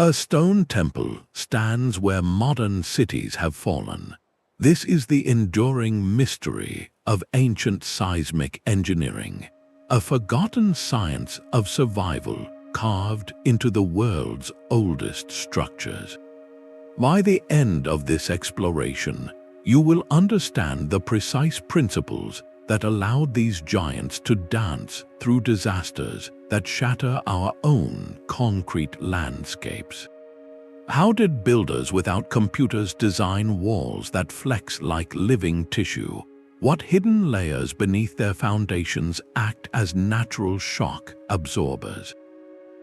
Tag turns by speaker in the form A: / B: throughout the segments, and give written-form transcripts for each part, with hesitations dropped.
A: A stone temple stands where modern cities have fallen. This is the enduring mystery of ancient seismic engineering, a forgotten science of survival carved into the world's oldest structures. By the end of this exploration, you will understand the precise principles that allowed these giants to dance through disasters that shatter our own concrete landscapes. How did builders without computers design walls that flex like living tissue? What hidden layers beneath their foundations act as natural shock absorbers?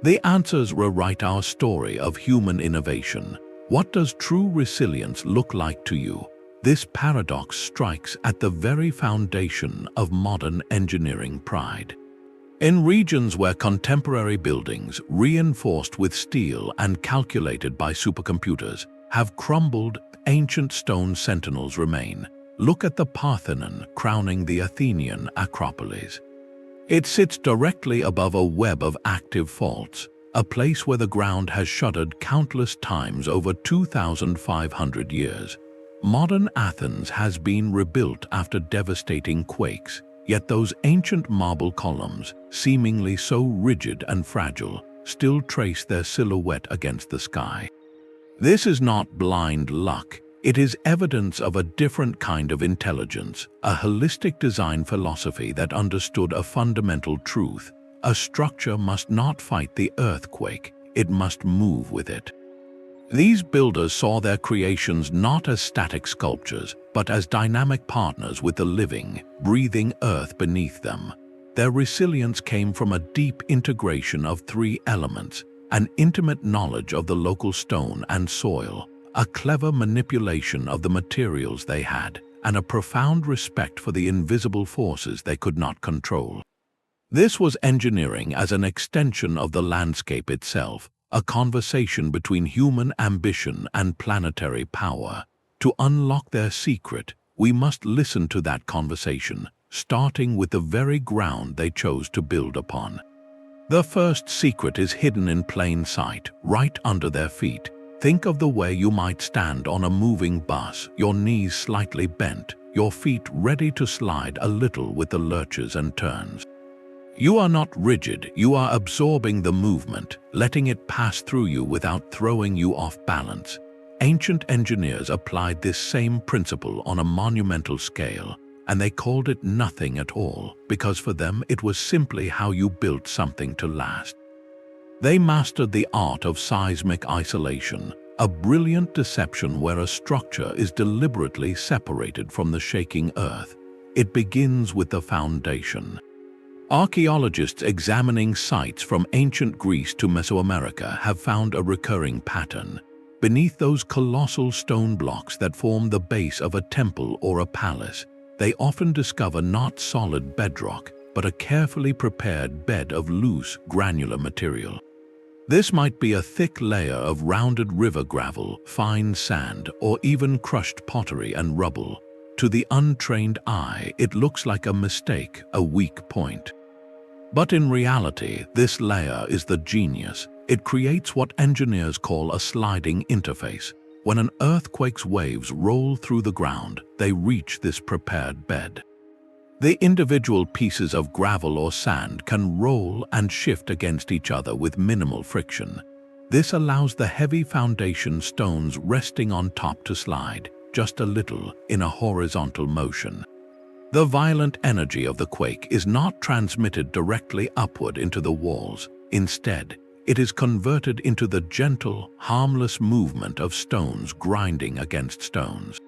A: The answers rewrite our story of human innovation. What does true resilience look like to you? This paradox strikes at the very foundation of modern engineering pride. In regions where contemporary buildings, reinforced with steel and calculated by supercomputers, have crumbled, ancient stone sentinels remain. Look at the Parthenon crowning the Athenian Acropolis. It sits directly above a web of active faults, a place where the ground has shuddered countless times over 2,500 years. Modern Athens has been rebuilt after devastating quakes, yet those ancient marble columns, seemingly so rigid and fragile, still trace their silhouette against the sky. This is not blind luck. It is evidence of a different kind of intelligence, a holistic design philosophy that understood a fundamental truth. A structure must not fight the earthquake, it must move with it. These builders saw their creations not as static sculptures, but as dynamic partners with the living, breathing earth beneath them. Their resilience came from a deep integration of three elements: an intimate knowledge of the local stone and soil, a clever manipulation of the materials they had, and a profound respect for the invisible forces they could not control. This was engineering as an extension of the landscape itself, a conversation between human ambition and planetary power. To unlock their secret, we must listen to that conversation, starting with the very ground they chose to build upon. The first secret is hidden in plain sight, right under their feet. Think of the way you might stand on a moving bus, your knees slightly bent, your feet ready to slide a little with the lurches and turns. You are not rigid, you are absorbing the movement, letting it pass through you without throwing you off balance. Ancient engineers applied this same principle on a monumental scale, and they called it nothing at all, because for them it was simply how you built something to last. They mastered the art of seismic isolation, a brilliant deception where a structure is deliberately separated from the shaking earth. It begins with the foundation. Archaeologists examining sites from ancient Greece to Mesoamerica have found a recurring pattern. Beneath those colossal stone blocks that form the base of a temple or a palace, they often discover not solid bedrock, but a carefully prepared bed of loose, granular material. This might be a thick layer of rounded river gravel, fine sand, or even crushed pottery and rubble. To the untrained eye, it looks like a mistake, a weak point. But in reality, this layer is the genius. It creates what engineers call a sliding interface. When an earthquake's waves roll through the ground, they reach this prepared bed. The individual pieces of gravel or sand can roll and shift against each other with minimal friction. This allows the heavy foundation stones resting on top to slide, just a little, in a horizontal motion. The violent energy of the quake is not transmitted directly upward into the walls. Instead, it is converted into the gentle, harmless movement of stones grinding against stones.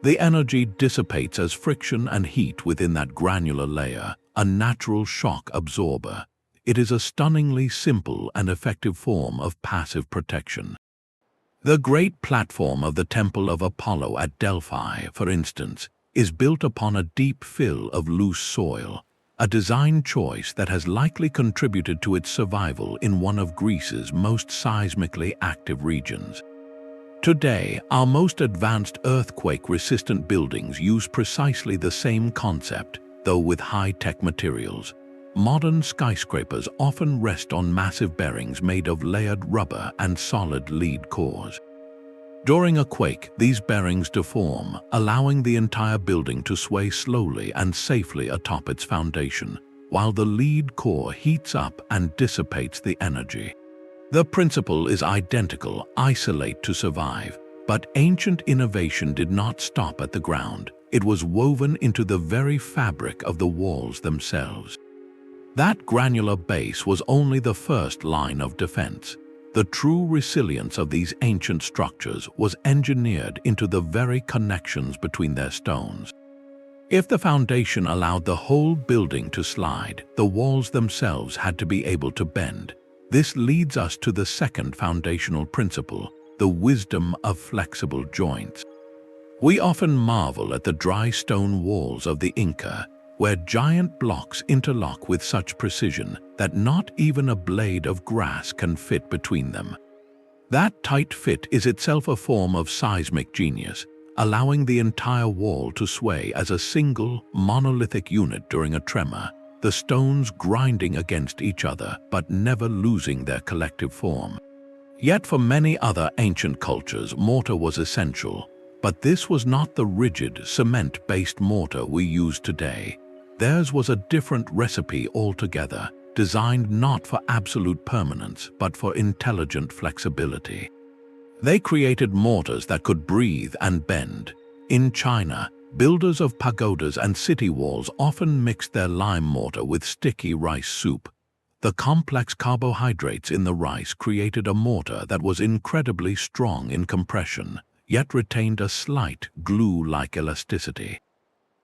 A: The energy dissipates as friction and heat within that granular layer, a natural shock absorber. It is a stunningly simple and effective form of passive protection. The great platform of the Temple of Apollo at Delphi, for instance, is built upon a deep fill of loose soil, a design choice that has likely contributed to its survival in one of Greece's most seismically active regions. Today, our most advanced earthquake-resistant buildings use precisely the same concept, though with high-tech materials. modern skyscrapers often rest on massive bearings made of layered rubber and solid lead cores. During a quake, these bearings deform, allowing the entire building to sway slowly and safely atop its foundation, while the lead core heats up and dissipates the energy. The principle is identical: isolate to survive. But ancient innovation did not stop at the ground. It was woven into the very fabric of the walls themselves. That granular base was only the first line of defense. The true resilience of these ancient structures was engineered into the very connections between their stones. If the foundation allowed the whole building to slide, the walls themselves had to be able to bend. This leads us to the second foundational principle: the wisdom of flexible joints. We often marvel at the dry stone walls of the Inca, where giant blocks interlock with such precision that not even a blade of grass can fit between them. That tight fit is itself a form of seismic genius, allowing the entire wall to sway as a single, monolithic unit during a tremor, the stones grinding against each other but never losing their collective form. Yet for many other ancient cultures, mortar was essential, but this was not the rigid, cement-based mortar we use today. Theirs was a different recipe altogether, designed not for absolute permanence, but for intelligent flexibility. They created mortars that could breathe and bend. In China, builders of pagodas and city walls often mixed their lime mortar with sticky rice soup. The complex carbohydrates in the rice created a mortar that was incredibly strong in compression, yet retained a slight glue-like elasticity.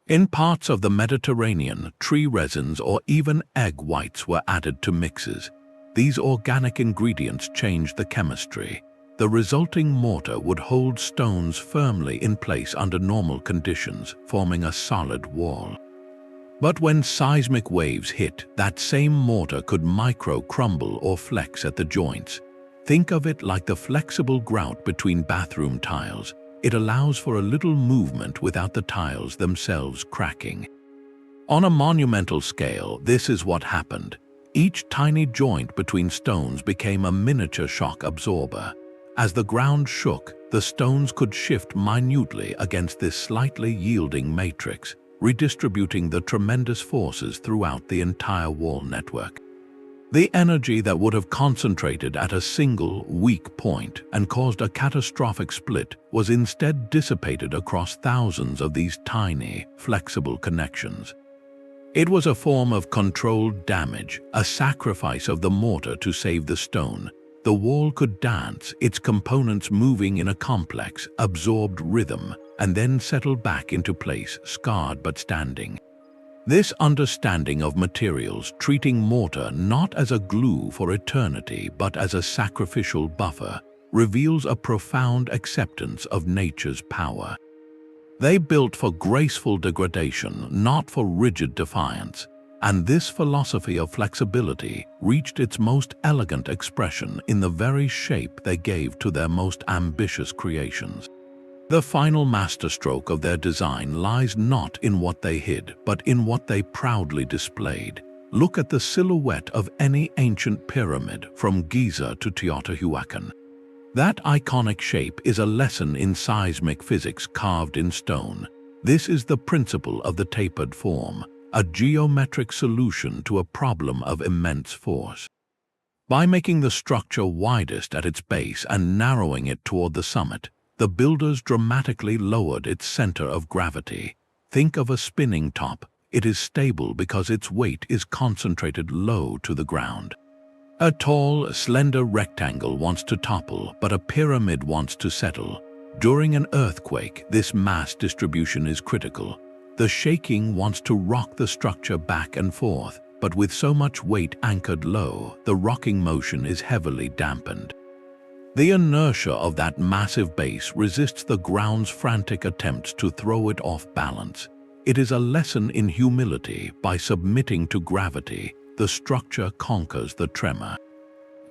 A: In parts of the Mediterranean, tree resins or even egg whites were added to mixes. These organic ingredients changed the chemistry. The resulting mortar would hold stones firmly in place under normal conditions, forming a solid wall. But when seismic waves hit, that same mortar could micro-crumble or flex at the joints. Think of it like the flexible grout between bathroom tiles. It allows for a little movement without the tiles themselves cracking. On a monumental scale, this is what happened. Each tiny joint between stones became a miniature shock absorber. As the ground shook, the stones could shift minutely against this slightly yielding matrix, redistributing the tremendous forces throughout the entire wall network. The energy that would have concentrated at a single, weak point and caused a catastrophic split was instead dissipated across thousands of these tiny, flexible connections. It was a form of controlled damage, a sacrifice of the mortar to save the stone. The wall could dance, its components moving in a complex, absorbed rhythm, and then settle back into place, scarred but standing. This understanding of materials, treating mortar not as a glue for eternity but as a sacrificial buffer, reveals a profound acceptance of nature's power. They built for graceful degradation, not for rigid defiance, and this philosophy of flexibility reached its most elegant expression in the very shape they gave to their most ambitious creations. The final masterstroke of their design lies not in what they hid, but in what they proudly displayed. Look at the silhouette of any ancient pyramid from Giza to Teotihuacan. That iconic shape is a lesson in seismic physics carved in stone. This is the principle of the tapered form, a geometric solution to a problem of immense force. By making the structure widest at its base and narrowing it toward the summit, the builders dramatically lowered its center of gravity. Think of a spinning top. It is stable because its weight is concentrated low to the ground. A tall, slender rectangle wants to topple, but a pyramid wants to settle. During an earthquake, this mass distribution is critical. The shaking wants to rock the structure back and forth, but with so much weight anchored low, the rocking motion is heavily dampened. The inertia of that massive base resists the ground's frantic attempts to throw it off balance. It is a lesson in humility. By submitting to gravity, the structure conquers the tremor.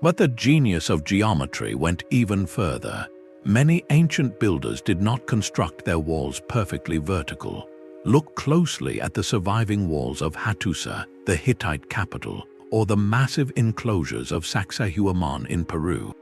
A: But the genius of geometry went even further. Many ancient builders did not construct their walls perfectly vertical. Look closely at the surviving walls of Hattusa, the Hittite capital, or the massive enclosures of Sacsayhuaman in Peru.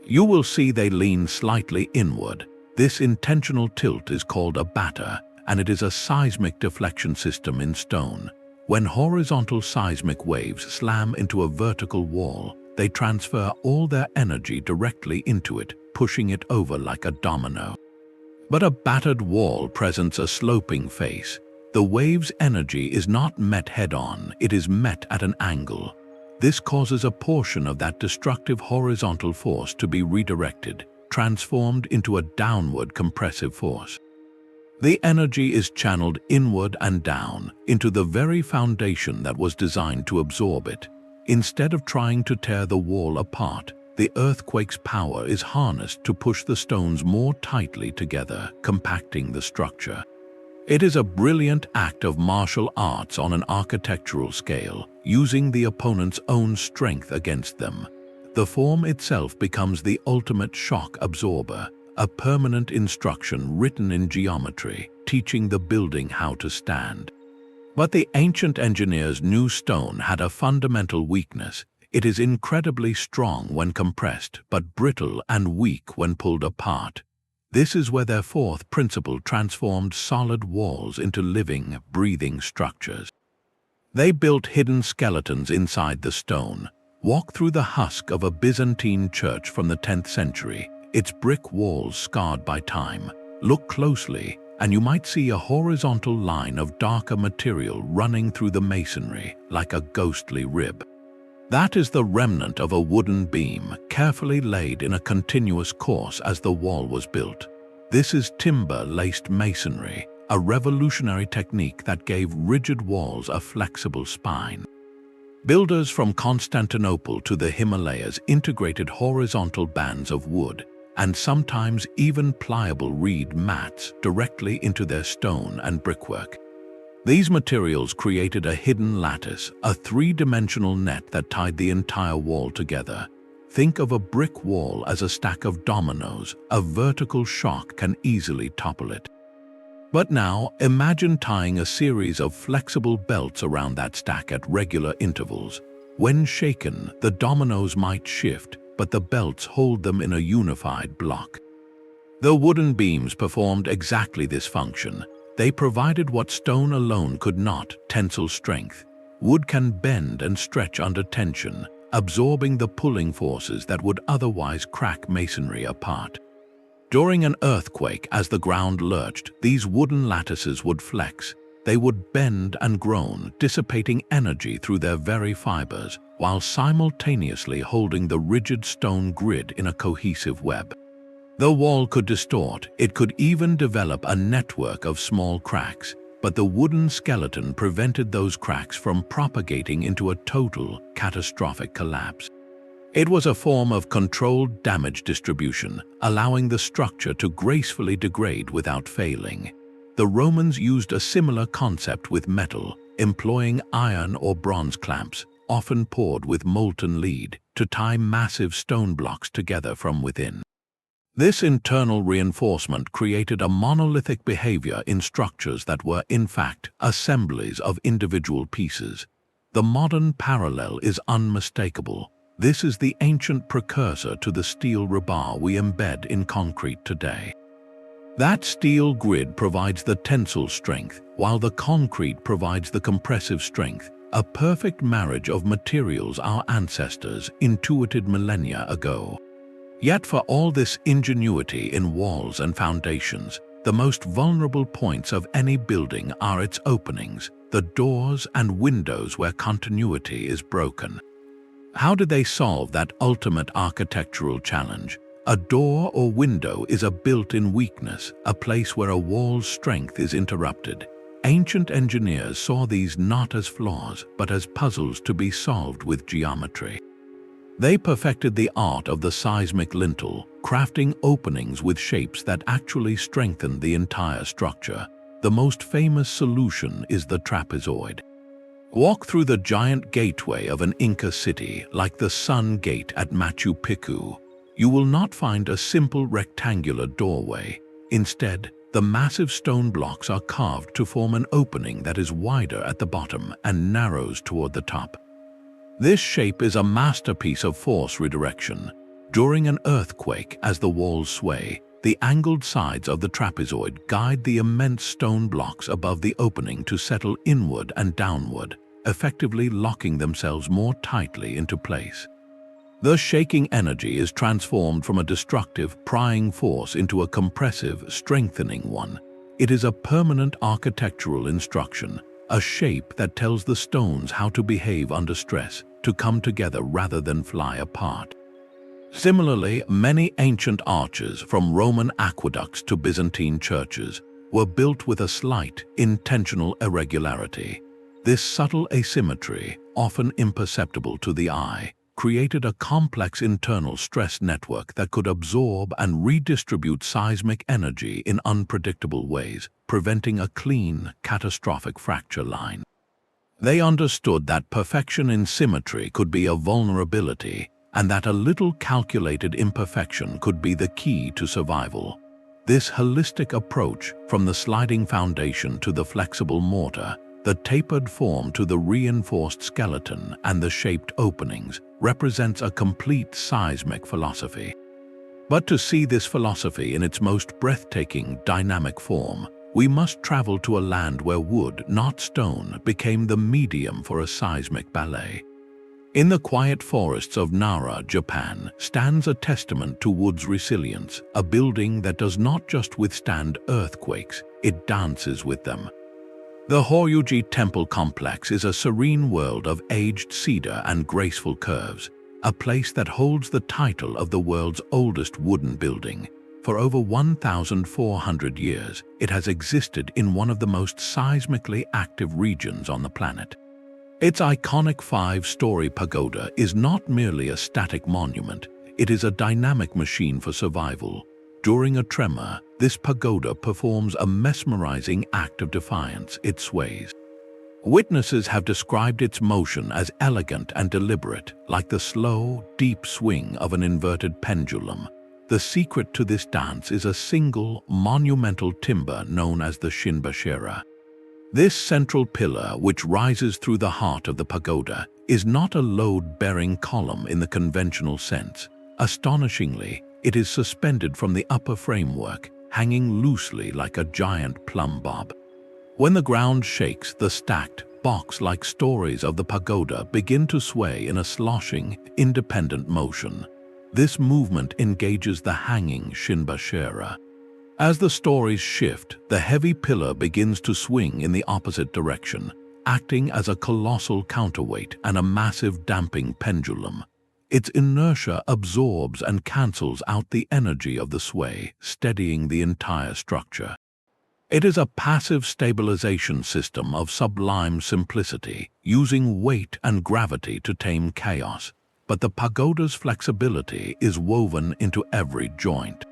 A: You will see they lean slightly inward. This intentional tilt is called a batter, and it is a seismic deflection system in stone. When horizontal seismic waves slam into a vertical wall, they transfer all their energy directly into it, pushing it over like a domino. But a battered wall presents a sloping face. The wave's energy is not met head-on, it is met at an angle. This causes a portion of that destructive horizontal force to be redirected, transformed into a downward compressive force. The energy is channeled inward and down into the very foundation that was designed to absorb it. Instead of trying to tear the wall apart, the earthquake's power is harnessed to push the stones more tightly together, compacting the structure. It is a brilliant act of martial arts on an architectural scale, using the opponent's own strength against them. The form itself becomes the ultimate shock absorber, a permanent instruction written in geometry, teaching the building how to stand. But the ancient engineers knew stone had a fundamental weakness. It is incredibly strong when compressed, but brittle and weak when pulled apart. This is where their fourth principle transformed solid walls into living, breathing structures. They built hidden skeletons inside the stone. Walk through the husk of a Byzantine church from the 10th century, its brick walls scarred by time. Look closely, and you might see a horizontal line of darker material running through the masonry, like a ghostly rib. That is the remnant of a wooden beam, carefully laid in a continuous course as the wall was built. This is timber-laced masonry, a revolutionary technique that gave rigid walls a flexible spine. Builders from Constantinople to the Himalayas integrated horizontal bands of wood, and sometimes even pliable reed mats, directly into their stone and brickwork. These materials created a hidden lattice, a three-dimensional net that tied the entire wall together. Think of a brick wall as a stack of dominoes. A vertical shock can easily topple it. But now, imagine tying a series of flexible belts around that stack at regular intervals. When shaken, the dominoes might shift, but the belts hold them in a unified block. The wooden beams performed exactly this function. They provided what stone alone could not: tensile strength. Wood can bend and stretch under tension, absorbing the pulling forces that would otherwise crack masonry apart. During an earthquake, as the ground lurched, these wooden lattices would flex. They would bend and groan, dissipating energy through their very fibers, while simultaneously holding the rigid stone grid in a cohesive web. The wall could distort, it could even develop a network of small cracks, but the wooden skeleton prevented those cracks from propagating into a total, catastrophic collapse. It was a form of controlled damage distribution, allowing the structure to gracefully degrade without failing. The Romans used a similar concept with metal, employing iron or bronze clamps, often poured with molten lead, to tie massive stone blocks together from within. This internal reinforcement created a monolithic behavior in structures that were, in fact, assemblies of individual pieces. The modern parallel is unmistakable. This is the ancient precursor to the steel rebar we embed in concrete today. That steel grid provides the tensile strength, while the concrete provides the compressive strength, a perfect marriage of materials our ancestors intuited millennia ago. Yet for all this ingenuity in walls and foundations, the most vulnerable points of any building are its openings, the doors and windows where continuity is broken. How did they solve that ultimate architectural challenge? A door or window is a built-in weakness, a place where a wall's strength is interrupted. Ancient engineers saw these not as flaws, but as puzzles to be solved with geometry. They perfected the art of the seismic lintel, crafting openings with shapes that actually strengthened the entire structure. The most famous solution is the trapezoid. Walk through the giant gateway of an Inca city, like the Sun Gate at Machu Picchu. You will not find a simple rectangular doorway. Instead, the massive stone blocks are carved to form an opening that is wider at the bottom and narrows toward the top. This shape is a masterpiece of force redirection. During an earthquake, as the walls sway, the angled sides of the trapezoid guide the immense stone blocks above the opening to settle inward and downward, effectively locking themselves more tightly into place. The shaking energy is transformed from a destructive, prying force into a compressive, strengthening one. It is a permanent architectural instruction, a shape that tells the stones how to behave under stress, to come together rather than fly apart. Similarly, many ancient arches, from Roman aqueducts to Byzantine churches, were built with a slight, intentional irregularity. This subtle asymmetry, often imperceptible to the eye, created a complex internal stress network that could absorb and redistribute seismic energy in unpredictable ways, preventing a clean, catastrophic fracture line. They understood that perfection in symmetry could be a vulnerability, and that a little calculated imperfection could be the key to survival. This holistic approach, from the sliding foundation to the flexible mortar, the tapered form to the reinforced skeleton and the shaped openings, represents a complete seismic philosophy. But to see this philosophy in its most breathtaking, dynamic form, we must travel to a land where wood, not stone, became the medium for a seismic ballet. In the quiet forests of Nara, Japan, stands a testament to wood's resilience, a building that does not just withstand earthquakes, it dances with them. The Horyuji temple complex is a serene world of aged cedar and graceful curves, a place that holds the title of the world's oldest wooden building. For over 1,400 years, it has existed in one of the most seismically active regions on the planet. Its iconic 5-story pagoda is not merely a static monument, it is a dynamic machine for survival. During a tremor, this pagoda performs a mesmerizing act of defiance. It sways. Witnesses have described its motion as elegant and deliberate, like the slow, deep swing of an inverted pendulum. The secret to this dance is a single, monumental timber known as the shinbashira. This central pillar, which rises through the heart of the pagoda, is not a load-bearing column in the conventional sense. Astonishingly, it is suspended from the upper framework, hanging loosely like a giant plumb bob. When the ground shakes, the stacked, box-like stories of the pagoda begin to sway in a sloshing, independent motion. This movement engages the hanging shinbashira. As the stories shift, the heavy pillar begins to swing in the opposite direction, acting as a colossal counterweight and a massive damping pendulum. Its inertia absorbs and cancels out the energy of the sway, steadying the entire structure. It is a passive stabilization system of sublime simplicity, using weight and gravity to tame chaos. But the pagoda's flexibility is woven into every joint.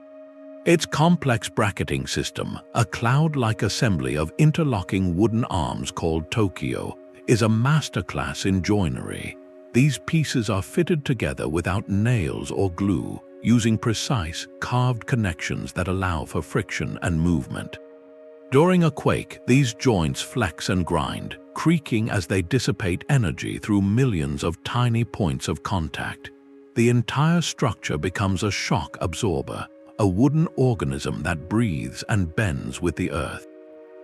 A: Its complex bracketing system, a cloud-like assembly of interlocking wooden arms called Tokyo, is a masterclass in joinery. These pieces are fitted together without nails or glue, using precise, carved connections that allow for friction and movement. During a quake, these joints flex and grind, creaking as they dissipate energy through millions of tiny points of contact. The entire structure becomes a shock absorber, a wooden organism that breathes and bends with the earth.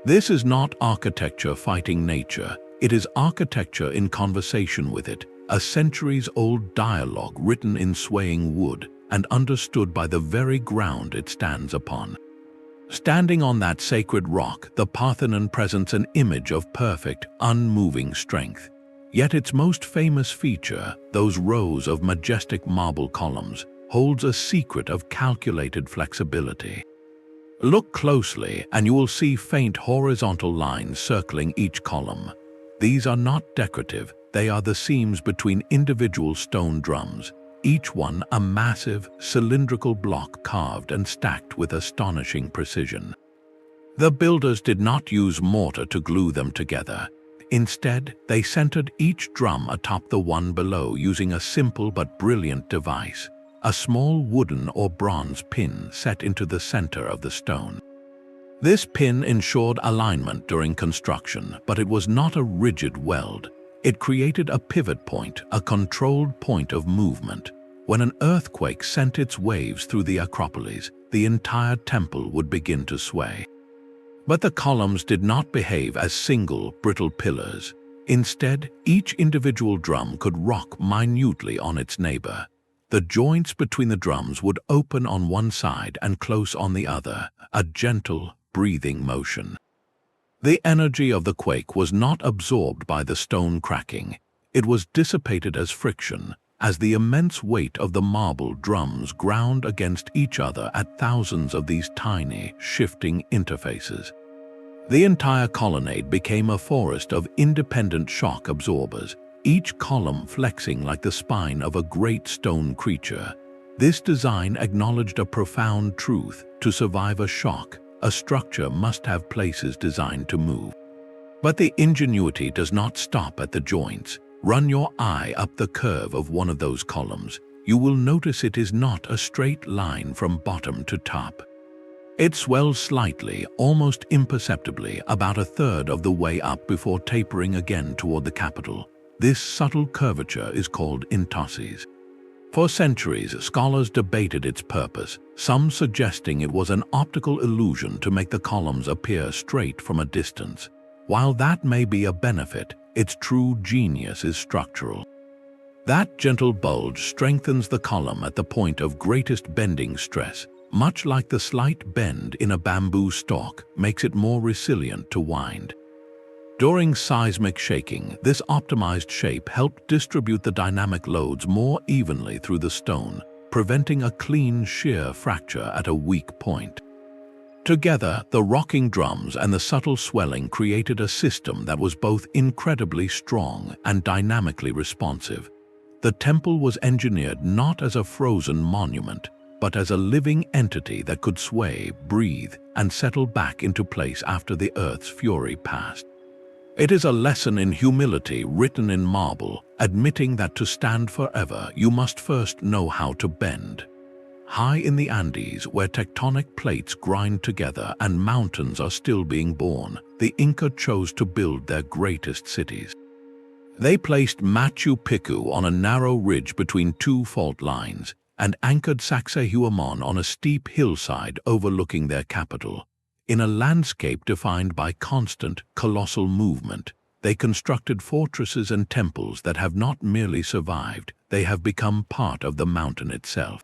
A: This is not architecture fighting nature, it is architecture in conversation with it, a centuries-old dialogue written in swaying wood and understood by the very ground it stands upon. Standing on that sacred rock, the Parthenon presents an image of perfect, unmoving strength. Yet its most famous feature, those rows of majestic marble columns, holds a secret of calculated flexibility. Look closely and you will see faint horizontal lines circling each column. These are not decorative, they are the seams between individual stone drums, each one a massive, cylindrical block carved and stacked with astonishing precision. The builders did not use mortar to glue them together. Instead, they centered each drum atop the one below using a simple but brilliant device, a small wooden or bronze pin set into the center of the stone. This pin ensured alignment during construction, but it was not a rigid weld. It created a pivot point, a controlled point of movement. When an earthquake sent its waves through the Acropolis, the entire temple would begin to sway. But the columns did not behave as single, brittle pillars. Instead, each individual drum could rock minutely on its neighbor. The joints between the drums would open on one side and close on the other, a gentle, breathing motion. The energy of the quake was not absorbed by the stone cracking. It was dissipated as friction, as the immense weight of the marble drums ground against each other at thousands of these tiny, shifting interfaces. The entire colonnade became a forest of independent shock absorbers, each column flexing like the spine of a great stone creature. This design acknowledged a profound truth: to survive a shock, a structure must have places designed to move. But the ingenuity does not stop at the joints. Run your eye up the curve of one of those columns. You will notice it is not a straight line from bottom to top. It swells slightly, almost imperceptibly, about a third of the way up before tapering again toward the capital. This subtle curvature is called intosses. For centuries, scholars debated its purpose, some suggesting it was an optical illusion to make the columns appear straight from a distance. While that may be a benefit, its true genius is structural. That gentle bulge strengthens the column at the point of greatest bending stress, much like the slight bend in a bamboo stalk makes it more resilient to wind. During seismic shaking, this optimized shape helped distribute the dynamic loads more evenly through the stone, preventing a clean shear fracture at a weak point. Together, the rocking drums and the subtle swelling created a system that was both incredibly strong and dynamically responsive. The temple was engineered not as a frozen monument, but as a living entity that could sway, breathe, and settle back into place after the earth's fury passed. It is a lesson in humility written in marble, admitting that to stand forever, you must first know how to bend. High in the Andes, where tectonic plates grind together and mountains are still being born, the Inca chose to build their greatest cities. They placed Machu Picchu on a narrow ridge between two fault lines and anchored Sacsayhuaman on a steep hillside overlooking their capital. In a landscape defined by constant, colossal movement, they constructed fortresses and temples that have not merely survived, they have become part of the mountain itself.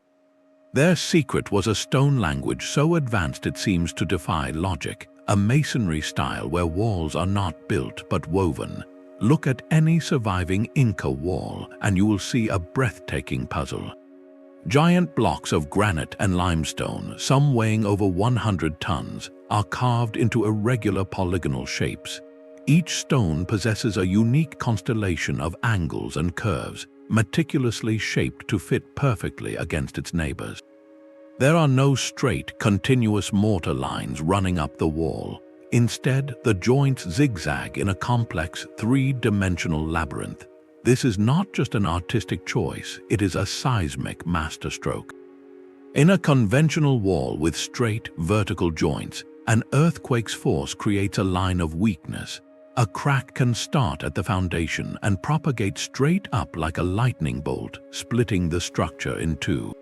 A: Their secret was a stone language so advanced it seems to defy logic, a masonry style where walls are not built but woven. Look at any surviving Inca wall and you will see a breathtaking puzzle. Giant blocks of granite and limestone, some weighing over 100 tons, are carved into irregular polygonal shapes. Each stone possesses a unique constellation of angles and curves, meticulously shaped to fit perfectly against its neighbors. There are no straight, continuous mortar lines running up the wall. Instead, the joints zigzag in a complex, three-dimensional labyrinth. This is not just an artistic choice, it is a seismic masterstroke. In a conventional wall with straight, vertical joints, an earthquake's force creates a line of weakness. A crack can start at the foundation and propagate straight up like a lightning bolt, splitting the structure in two.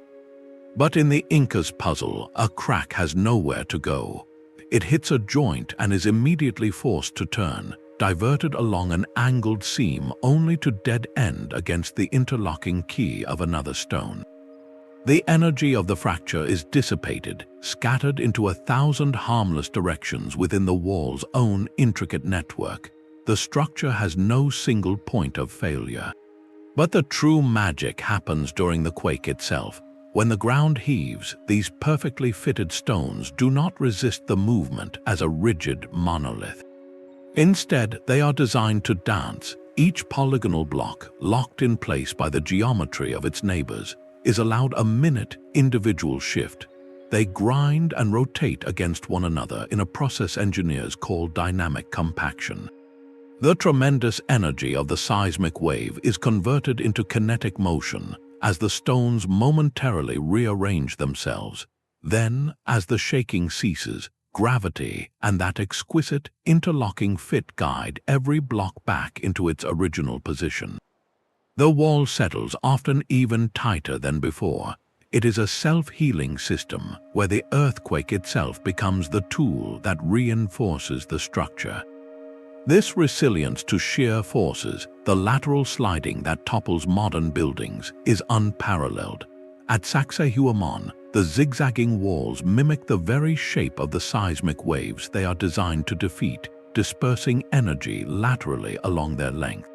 A: But in the Inca's puzzle, a crack has nowhere to go. It hits a joint and is immediately forced to turn, diverted along an angled seam only to dead end against the interlocking key of another stone. The energy of the fracture is dissipated, scattered into 1,000 harmless directions within the wall's own intricate network. The structure has no single point of failure. But the true magic happens during the quake itself. When the ground heaves, these perfectly fitted stones do not resist the movement as a rigid monolith. Instead, they are designed to dance. Each polygonal block, locked in place by the geometry of its neighbors, is allowed a minute individual shift. They grind and rotate against one another in a process engineers call dynamic compaction. The tremendous energy of the seismic wave is converted into kinetic motion as the stones momentarily rearrange themselves. Then, as the shaking ceases, gravity, and that exquisite, interlocking fit guide every block back into its original position. The wall settles often even tighter than before. It is a self-healing system where the earthquake itself becomes the tool that reinforces the structure. This resilience to shear forces, the lateral sliding that topples modern buildings, is unparalleled. At Sacsayhuaman, the zigzagging walls mimic the very shape of the seismic waves they are designed to defeat, dispersing energy laterally along their length.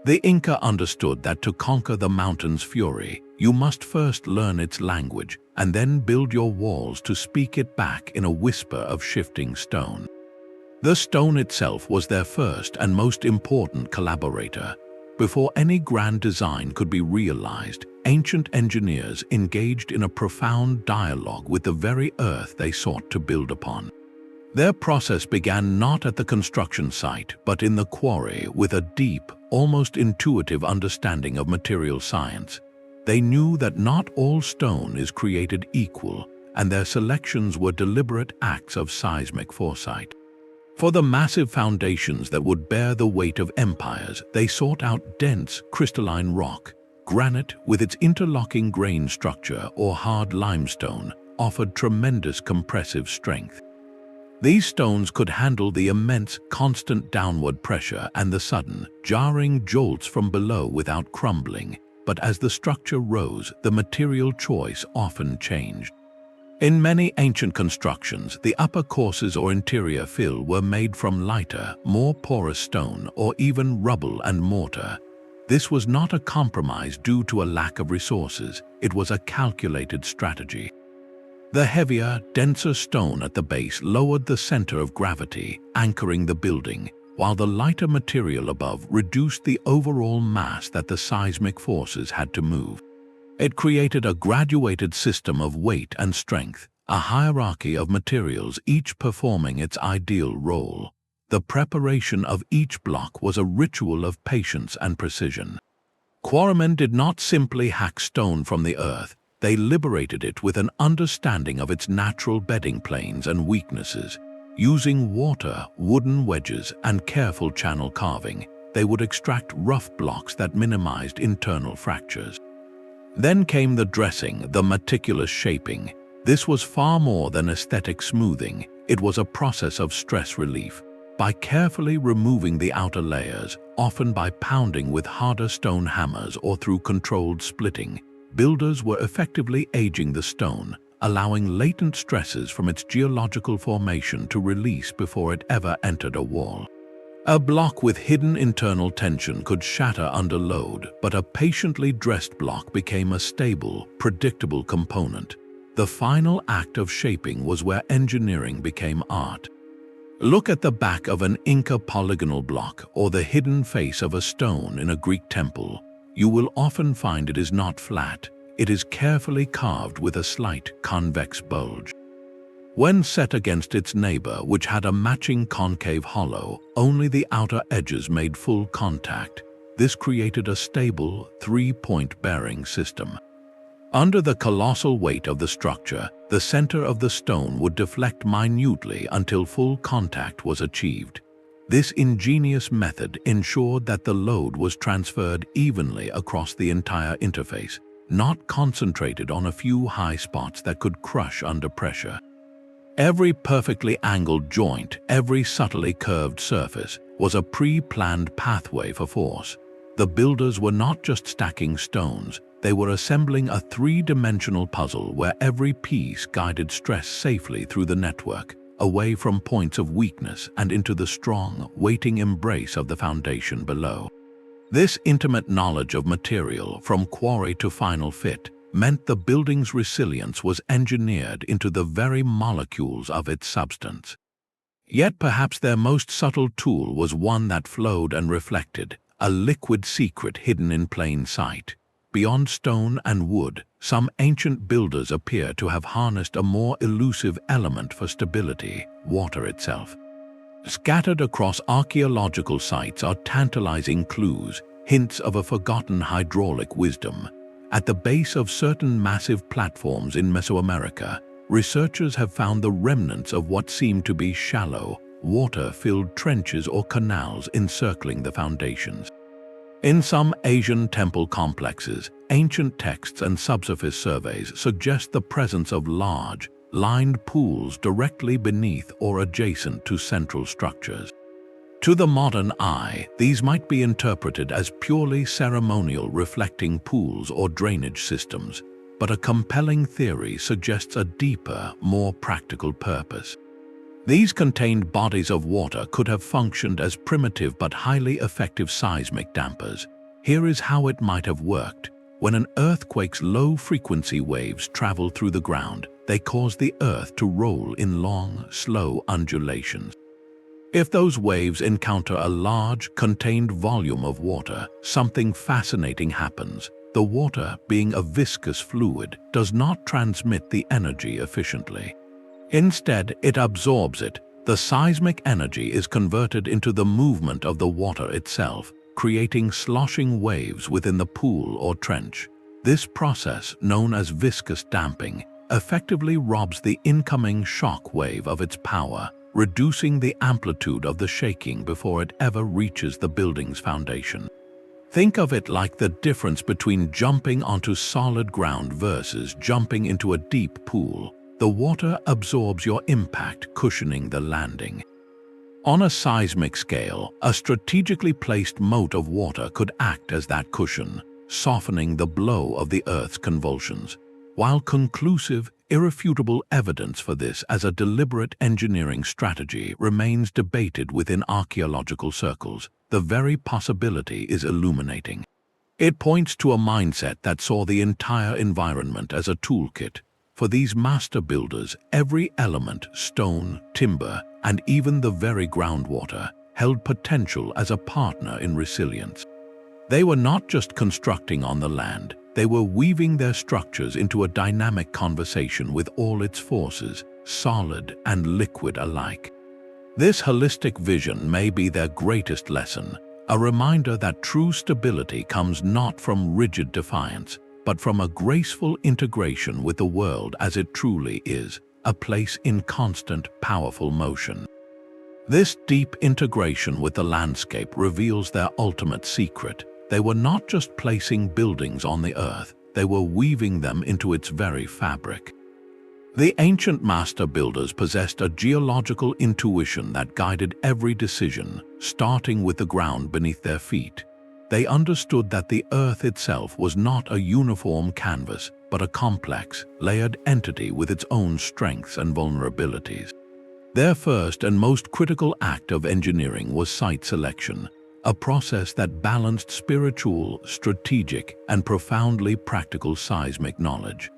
A: The Inca understood that to conquer the mountain's fury, you must first learn its language and then build your walls to speak it back in a whisper of shifting stone. The stone itself was their first and most important collaborator. Before any grand design could be realized, ancient engineers engaged in a profound dialogue with the very earth they sought to build upon. Their process began not at the construction site, but in the quarry with a deep, almost intuitive understanding of material science. They knew that not all stone is created equal, and their selections were deliberate acts of seismic foresight. For the massive foundations that would bear the weight of empires, they sought out dense, crystalline rock. Granite, with its interlocking grain structure, or hard limestone, offered tremendous compressive strength. These stones could handle the immense, constant downward pressure and the sudden, jarring jolts from below without crumbling, but as the structure rose, the material choice often changed. In many ancient constructions, the upper courses or interior fill were made from lighter, more porous stone or even rubble and mortar. This was not a compromise due to a lack of resources, it was a calculated strategy. The heavier, denser stone at the base lowered the center of gravity, anchoring the building, while the lighter material above reduced the overall mass that the seismic forces had to move. It created a graduated system of weight and strength, a hierarchy of materials each performing its ideal role. The preparation of each block was a ritual of patience and precision. Quarrymen did not simply hack stone from the earth, they liberated it with an understanding of its natural bedding planes and weaknesses. Using water, wooden wedges, and careful channel carving, they would extract rough blocks that minimized internal fractures. Then came the dressing, the meticulous shaping. This was far more than aesthetic smoothing, it was a process of stress relief. By carefully removing the outer layers, often by pounding with harder stone hammers or through controlled splitting, builders were effectively aging the stone, allowing latent stresses from its geological formation to release before it ever entered a wall. A block with hidden internal tension could shatter under load, but a patiently dressed block became a stable, predictable component. The final act of shaping was where engineering became art. Look at the back of an Inca polygonal block or the hidden face of a stone in a Greek temple. You will often find it is not flat, it is carefully carved with a slight convex bulge. When set against its neighbor, which had a matching concave hollow, only the outer edges made full contact. This created a stable, three-point bearing system. Under the colossal weight of the structure, the center of the stone would deflect minutely until full contact was achieved. This ingenious method ensured that the load was transferred evenly across the entire interface, not concentrated on a few high spots that could crush under pressure. Every perfectly angled joint, every subtly curved surface, was a pre-planned pathway for force. The builders were not just stacking stones, they were assembling a three-dimensional puzzle where every piece guided stress safely through the network, away from points of weakness and into the strong, waiting embrace of the foundation below. This intimate knowledge of material, from quarry to final fit, meant the building's resilience was engineered into the very molecules of its substance. Yet perhaps their most subtle tool was one that flowed and reflected, a liquid secret hidden in plain sight. Beyond stone and wood, some ancient builders appear to have harnessed a more elusive element for stability: water itself. Scattered across archaeological sites are tantalizing clues, hints of a forgotten hydraulic wisdom. At the base of certain massive platforms in Mesoamerica, researchers have found the remnants of what seem to be shallow, water-filled trenches or canals encircling the foundations. In some Asian temple complexes, ancient texts and subsurface surveys suggest the presence of large, lined pools directly beneath or adjacent to central structures. To the modern eye, these might be interpreted as purely ceremonial reflecting pools or drainage systems, but a compelling theory suggests a deeper, more practical purpose. These contained bodies of water could have functioned as primitive but highly effective seismic dampers. Here is how it might have worked. When an earthquake's low-frequency waves travel through the ground, they cause the earth to roll in long, slow undulations. If those waves encounter a large, contained volume of water, something fascinating happens. The water, being a viscous fluid, does not transmit the energy efficiently. Instead, it absorbs it. The seismic energy is converted into the movement of the water itself, creating sloshing waves within the pool or trench. This process, known as viscous damping, effectively robs the incoming shock wave of its power, reducing the amplitude of the shaking before it ever reaches the building's foundation. Think of it like the difference between jumping onto solid ground versus jumping into a deep pool. The water absorbs your impact, cushioning the landing. On a seismic scale, a strategically placed moat of water could act as that cushion, softening the blow of the Earth's convulsions. While conclusive, irrefutable evidence for this as a deliberate engineering strategy remains debated within archaeological circles, the very possibility is illuminating. It points to a mindset that saw the entire environment as a toolkit. For these master builders, every element, stone, timber, and even the very groundwater, held potential as a partner in resilience. They were not just constructing on the land, they were weaving their structures into a dynamic conversation with all its forces, solid and liquid alike. This holistic vision may be their greatest lesson, a reminder that true stability comes not from rigid defiance, but from a graceful integration with the world as it truly is, a place in constant, powerful motion. This deep integration with the landscape reveals their ultimate secret. They were not just placing buildings on the earth, they were weaving them into its very fabric. The ancient master builders possessed a geological intuition that guided every decision, starting with the ground beneath their feet. They understood that the earth itself was not a uniform canvas, but a complex, layered entity with its own strengths and vulnerabilities. Their first and most critical act of engineering was site selection, a process that balanced spiritual, strategic, and profoundly practical seismic knowledge.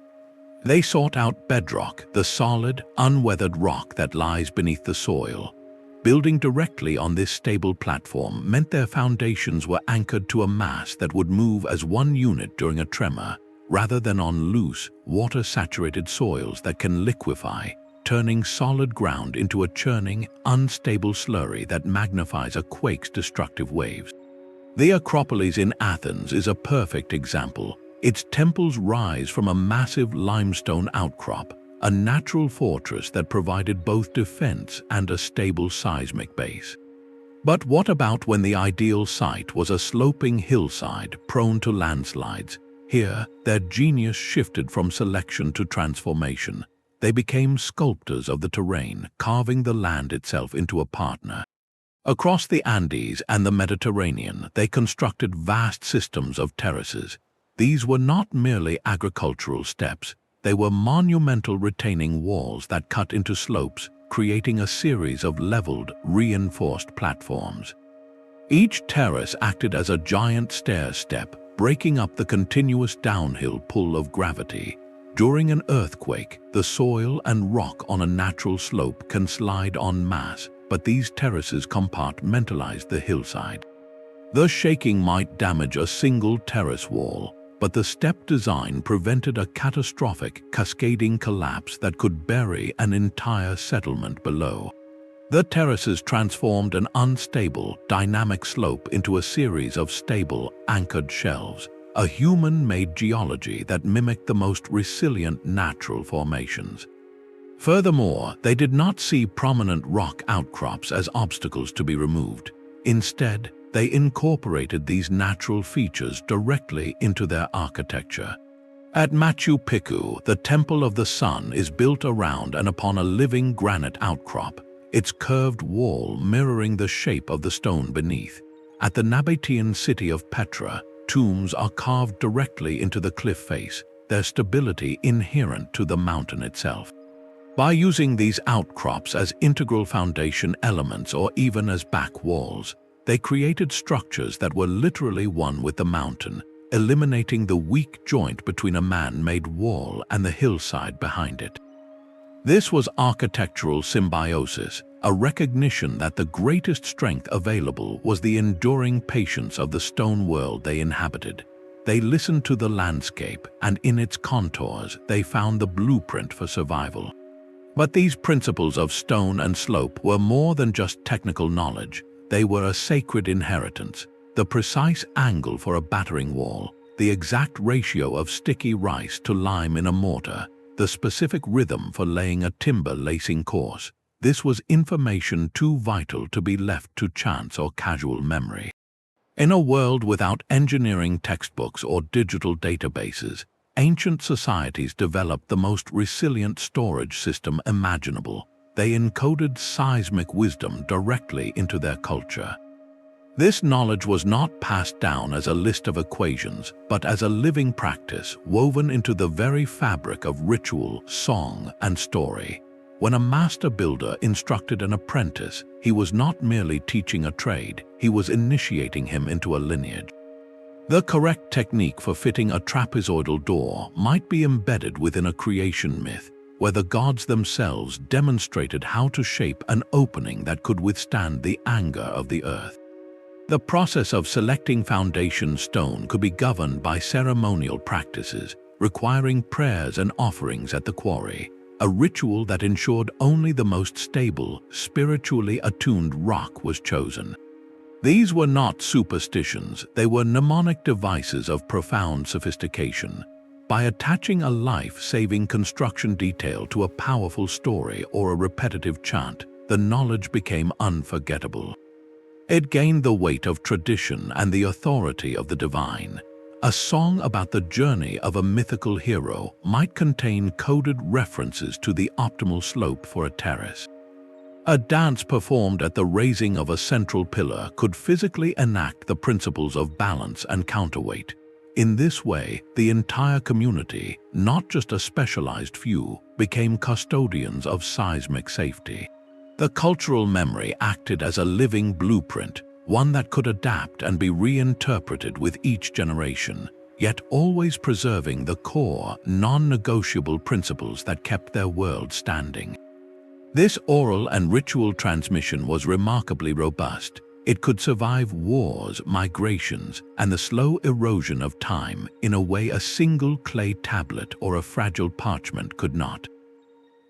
A: They sought out bedrock, the solid, unweathered rock that lies beneath the soil. Building directly on this stable platform meant their foundations were anchored to a mass that would move as one unit during a tremor, rather than on loose, water-saturated soils that can liquefy, turning solid ground into a churning, unstable slurry that magnifies a quake's destructive waves. The Acropolis in Athens is a perfect example. Its temples rise from a massive limestone outcrop, a natural fortress that provided both defense and a stable seismic base. But what about when the ideal site was a sloping hillside prone to landslides? Here, their genius shifted from selection to transformation. They became sculptors of the terrain, carving the land itself into a partner. Across the Andes and the Mediterranean, they constructed vast systems of terraces. These were not merely agricultural steps, they were monumental retaining walls that cut into slopes, creating a series of leveled, reinforced platforms. Each terrace acted as a giant stair step, breaking up the continuous downhill pull of gravity. During an earthquake, the soil and rock on a natural slope can slide en masse, but these terraces compartmentalize the hillside. The shaking might damage a single terrace wall, but the step design prevented a catastrophic, cascading collapse that could bury an entire settlement below. The terraces transformed an unstable, dynamic slope into a series of stable, anchored shelves, a human-made geology that mimicked the most resilient natural formations. Furthermore, they did not see prominent rock outcrops as obstacles to be removed. Instead, they incorporated these natural features directly into their architecture. At Machu Picchu, the Temple of the Sun is built around and upon a living granite outcrop, its curved wall mirroring the shape of the stone beneath. At the Nabatean city of Petra, tombs are carved directly into the cliff face, their stability inherent to the mountain itself. By using these outcrops as integral foundation elements or even as back walls, they created structures that were literally one with the mountain, eliminating the weak joint between a man-made wall and the hillside behind it. This was architectural symbiosis, a recognition that the greatest strength available was the enduring patience of the stone world they inhabited. They listened to the landscape, and in its contours they found the blueprint for survival. But these principles of stone and slope were more than just technical knowledge. They were a sacred inheritance. The precise angle for a battering wall, the exact ratio of sticky rice to lime in a mortar, the specific rhythm for laying a timber lacing course. This was information too vital to be left to chance or casual memory. In a world without engineering textbooks or digital databases, ancient societies developed the most resilient storage system imaginable. They encoded seismic wisdom directly into their culture. This knowledge was not passed down as a list of equations, but as a living practice woven into the very fabric of ritual, song, and story. When a master builder instructed an apprentice, he was not merely teaching a trade, he was initiating him into a lineage. The correct technique for fitting a trapezoidal door might be embedded within a creation myth, where the gods themselves demonstrated how to shape an opening that could withstand the anger of the earth. The process of selecting foundation stone could be governed by ceremonial practices, requiring prayers and offerings at the quarry, a ritual that ensured only the most stable, spiritually attuned rock was chosen. These were not superstitions, they were mnemonic devices of profound sophistication. By attaching a life-saving construction detail to a powerful story or a repetitive chant, the knowledge became unforgettable. It gained the weight of tradition and the authority of the divine. A song about the journey of a mythical hero might contain coded references to the optimal slope for a terrace. A dance performed at the raising of a central pillar could physically enact the principles of balance and counterweight. In this way, the entire community, not just a specialized few, became custodians of seismic safety. The cultural memory acted as a living blueprint, one that could adapt and be reinterpreted with each generation, yet always preserving the core, non-negotiable principles that kept their world standing. This oral and ritual transmission was remarkably robust. It could survive wars, migrations, and the slow erosion of time in a way a single clay tablet or a fragile parchment could not.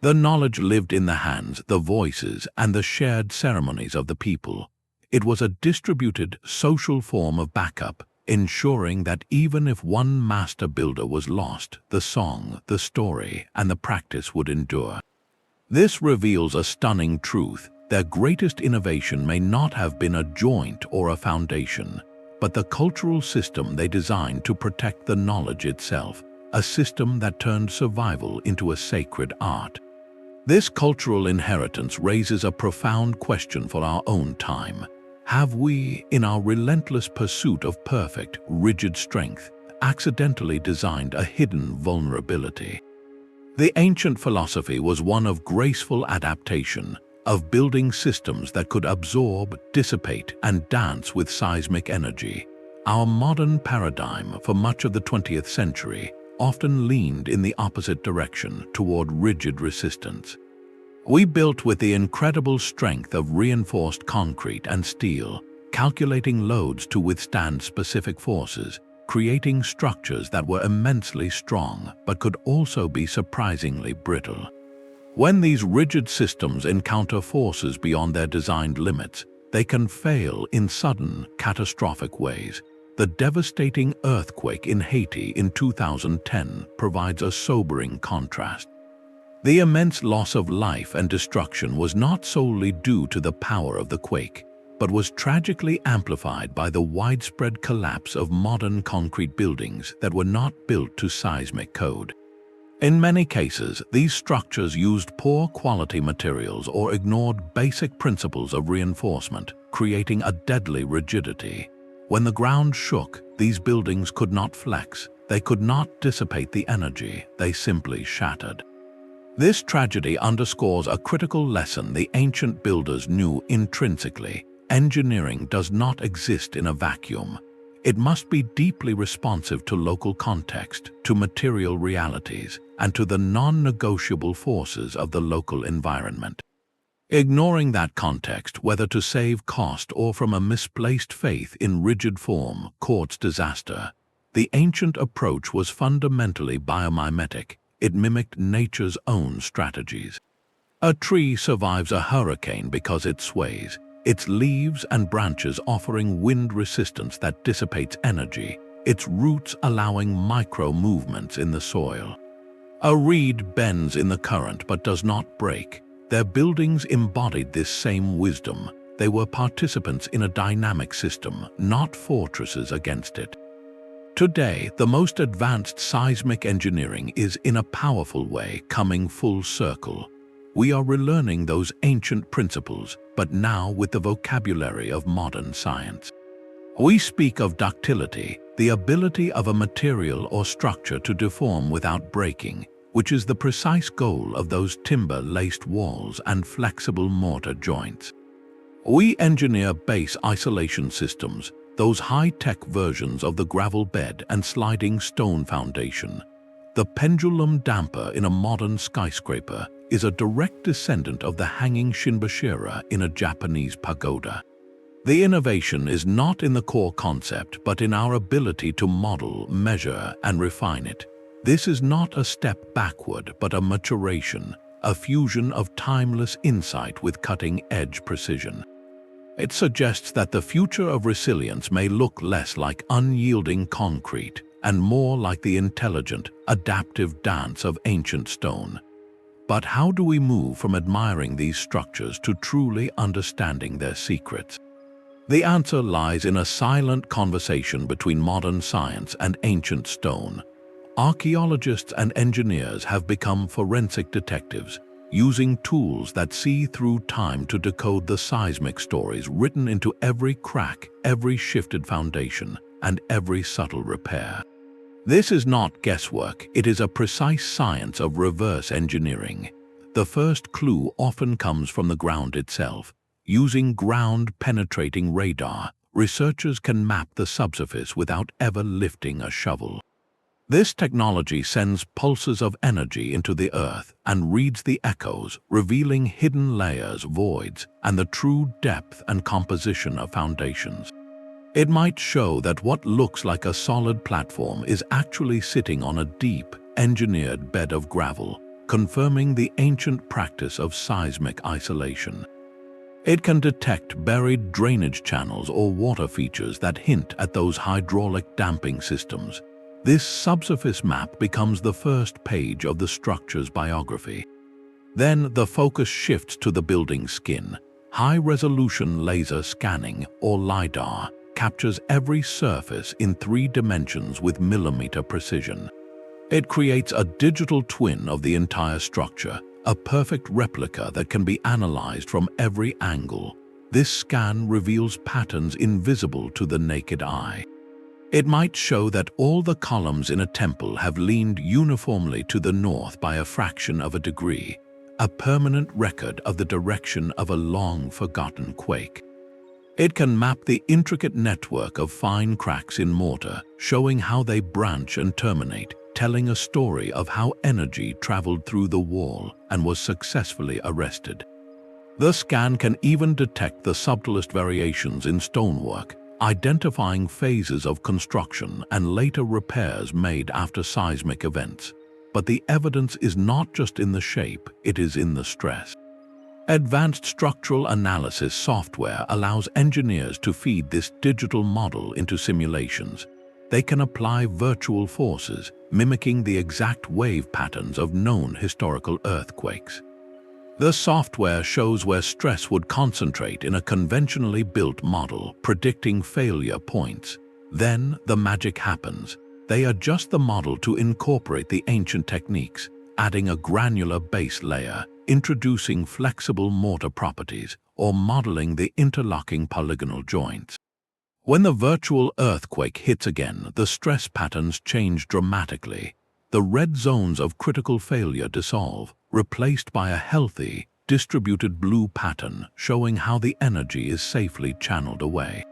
A: The knowledge lived in the hands, the voices, and the shared ceremonies of the people. It was a distributed, social form of backup, ensuring that even if one master builder was lost, the song, the story, and the practice would endure. This reveals a stunning truth. Their greatest innovation may not have been a joint or a foundation, but the cultural system they designed to protect the knowledge itself, a system that turned survival into a sacred art. This cultural inheritance raises a profound question for our own time. Have we, in our relentless pursuit of perfect, rigid strength, accidentally designed a hidden vulnerability? The ancient philosophy was one of graceful adaptation, of building systems that could absorb, dissipate, and dance with seismic energy. Our modern paradigm for much of the 20th century often leaned in the opposite direction toward rigid resistance. We built with the incredible strength of reinforced concrete and steel, calculating loads to withstand specific forces, creating structures that were immensely strong but could also be surprisingly brittle. When these rigid systems encounter forces beyond their designed limits, they can fail in sudden, catastrophic ways. The devastating earthquake in Haiti in 2010 provides a sobering contrast. The immense loss of life and destruction was not solely due to the power of the quake, but was tragically amplified by the widespread collapse of modern concrete buildings that were not built to seismic code. In many cases, these structures used poor quality materials or ignored basic principles of reinforcement, creating a deadly rigidity. When the ground shook, these buildings could not flex, they could not dissipate the energy, they simply shattered. This tragedy underscores a critical lesson the ancient builders knew intrinsically. Engineering does not exist in a vacuum. It must be deeply responsive to local context, to material realities, and to the non-negotiable forces of the local environment. Ignoring that context, whether to save cost or from a misplaced faith in rigid form, courts disaster. The ancient approach was fundamentally biomimetic. It mimicked nature's own strategies. A tree survives a hurricane because it sways, its leaves and branches offering wind resistance that dissipates energy, its roots allowing micro-movements in the soil. A reed bends in the current but does not break. Their buildings embodied this same wisdom. They were participants in a dynamic system, not fortresses against it. Today, the most advanced seismic engineering is in a powerful way coming full circle. We are relearning those ancient principles, but now with the vocabulary of modern science. We speak of ductility, the ability of a material or structure to deform without breaking, which is the precise goal of those timber-laced walls and flexible mortar joints. We engineer base isolation systems, those high-tech versions of the gravel bed and sliding stone foundation. The pendulum damper in a modern skyscraper is a direct descendant of the hanging shinbashira in a Japanese pagoda. The innovation is not in the core concept, but in our ability to model, measure, and refine it. This is not a step backward, but a maturation, a fusion of timeless insight with cutting-edge precision. It suggests that the future of resilience may look less like unyielding concrete and more like the intelligent, adaptive dance of ancient stone. But how do we move from admiring these structures to truly understanding their secrets? The answer lies in a silent conversation between modern science and ancient stone. Archaeologists and engineers have become forensic detectives, using tools that see through time to decode the seismic stories written into every crack, every shifted foundation, and every subtle repair. This is not guesswork, it is a precise science of reverse engineering. The first clue often comes from the ground itself. Using ground-penetrating radar, researchers can map the subsurface without ever lifting a shovel. This technology sends pulses of energy into the earth and reads the echoes, revealing hidden layers, voids, and the true depth and composition of foundations. It might show that what looks like a solid platform is actually sitting on a deep, engineered bed of gravel, confirming the ancient practice of seismic isolation. It can detect buried drainage channels or water features that hint at those hydraulic damping systems. This subsurface map becomes the first page of the structure's biography. Then the focus shifts to the building's skin. High-resolution laser scanning, or LiDAR, captures every surface in 3 dimensions with millimeter precision. It creates a digital twin of the entire structure, a perfect replica that can be analyzed from every angle. This scan reveals patterns invisible to the naked eye. It might show that all the columns in a temple have leaned uniformly to the north by a fraction of a degree, a permanent record of the direction of a long-forgotten quake. It can map the intricate network of fine cracks in mortar, showing how they branch and terminate, telling a story of how energy traveled through the wall and was successfully arrested. The scan can even detect the subtlest variations in stonework, identifying phases of construction and later repairs made after seismic events. But the evidence is not just in the shape, it is in the stress. Advanced structural analysis software allows engineers to feed this digital model into simulations. they can apply virtual forces, mimicking the exact wave patterns of known historical earthquakes. The software shows where stress would concentrate in a conventionally built model, predicting failure points. Then the magic happens. They adjust the model to incorporate the ancient techniques, adding a granular base layer, introducing flexible mortar properties, or modeling the interlocking polygonal joints. When the virtual earthquake hits again, the stress patterns change dramatically. The red zones of critical failure dissolve, replaced by a healthy, distributed blue pattern showing how the energy is safely channeled away.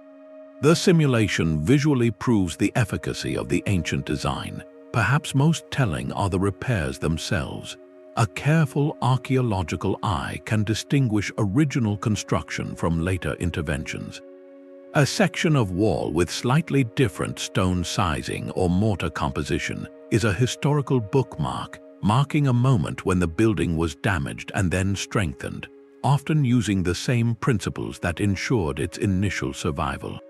A: The simulation visually proves the efficacy of the ancient design. Perhaps most telling are the repairs themselves. A careful archaeological eye can distinguish original construction from later interventions. A section of wall with slightly different stone sizing or mortar composition is a historical bookmark, marking a moment when the building was damaged and then strengthened, often using the same principles that ensured its initial survival.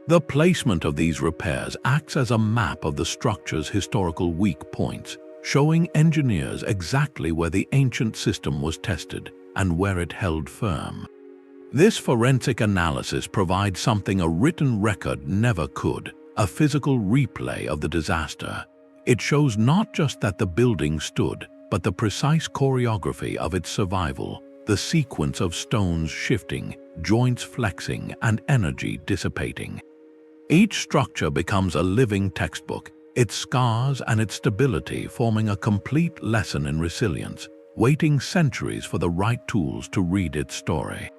A: The placement of these repairs acts as a map of the structure's historical weak points, showing engineers exactly where the ancient system was tested and where it held firm. This forensic analysis provides something a written record never could: a physical replay of the disaster. It shows not just that the building stood, but the precise choreography of its survival, the sequence of stones shifting, joints flexing, and energy dissipating. Each structure becomes a living textbook, its scars and its stability forming a complete lesson in resilience, waiting centuries for the right tools to read its story.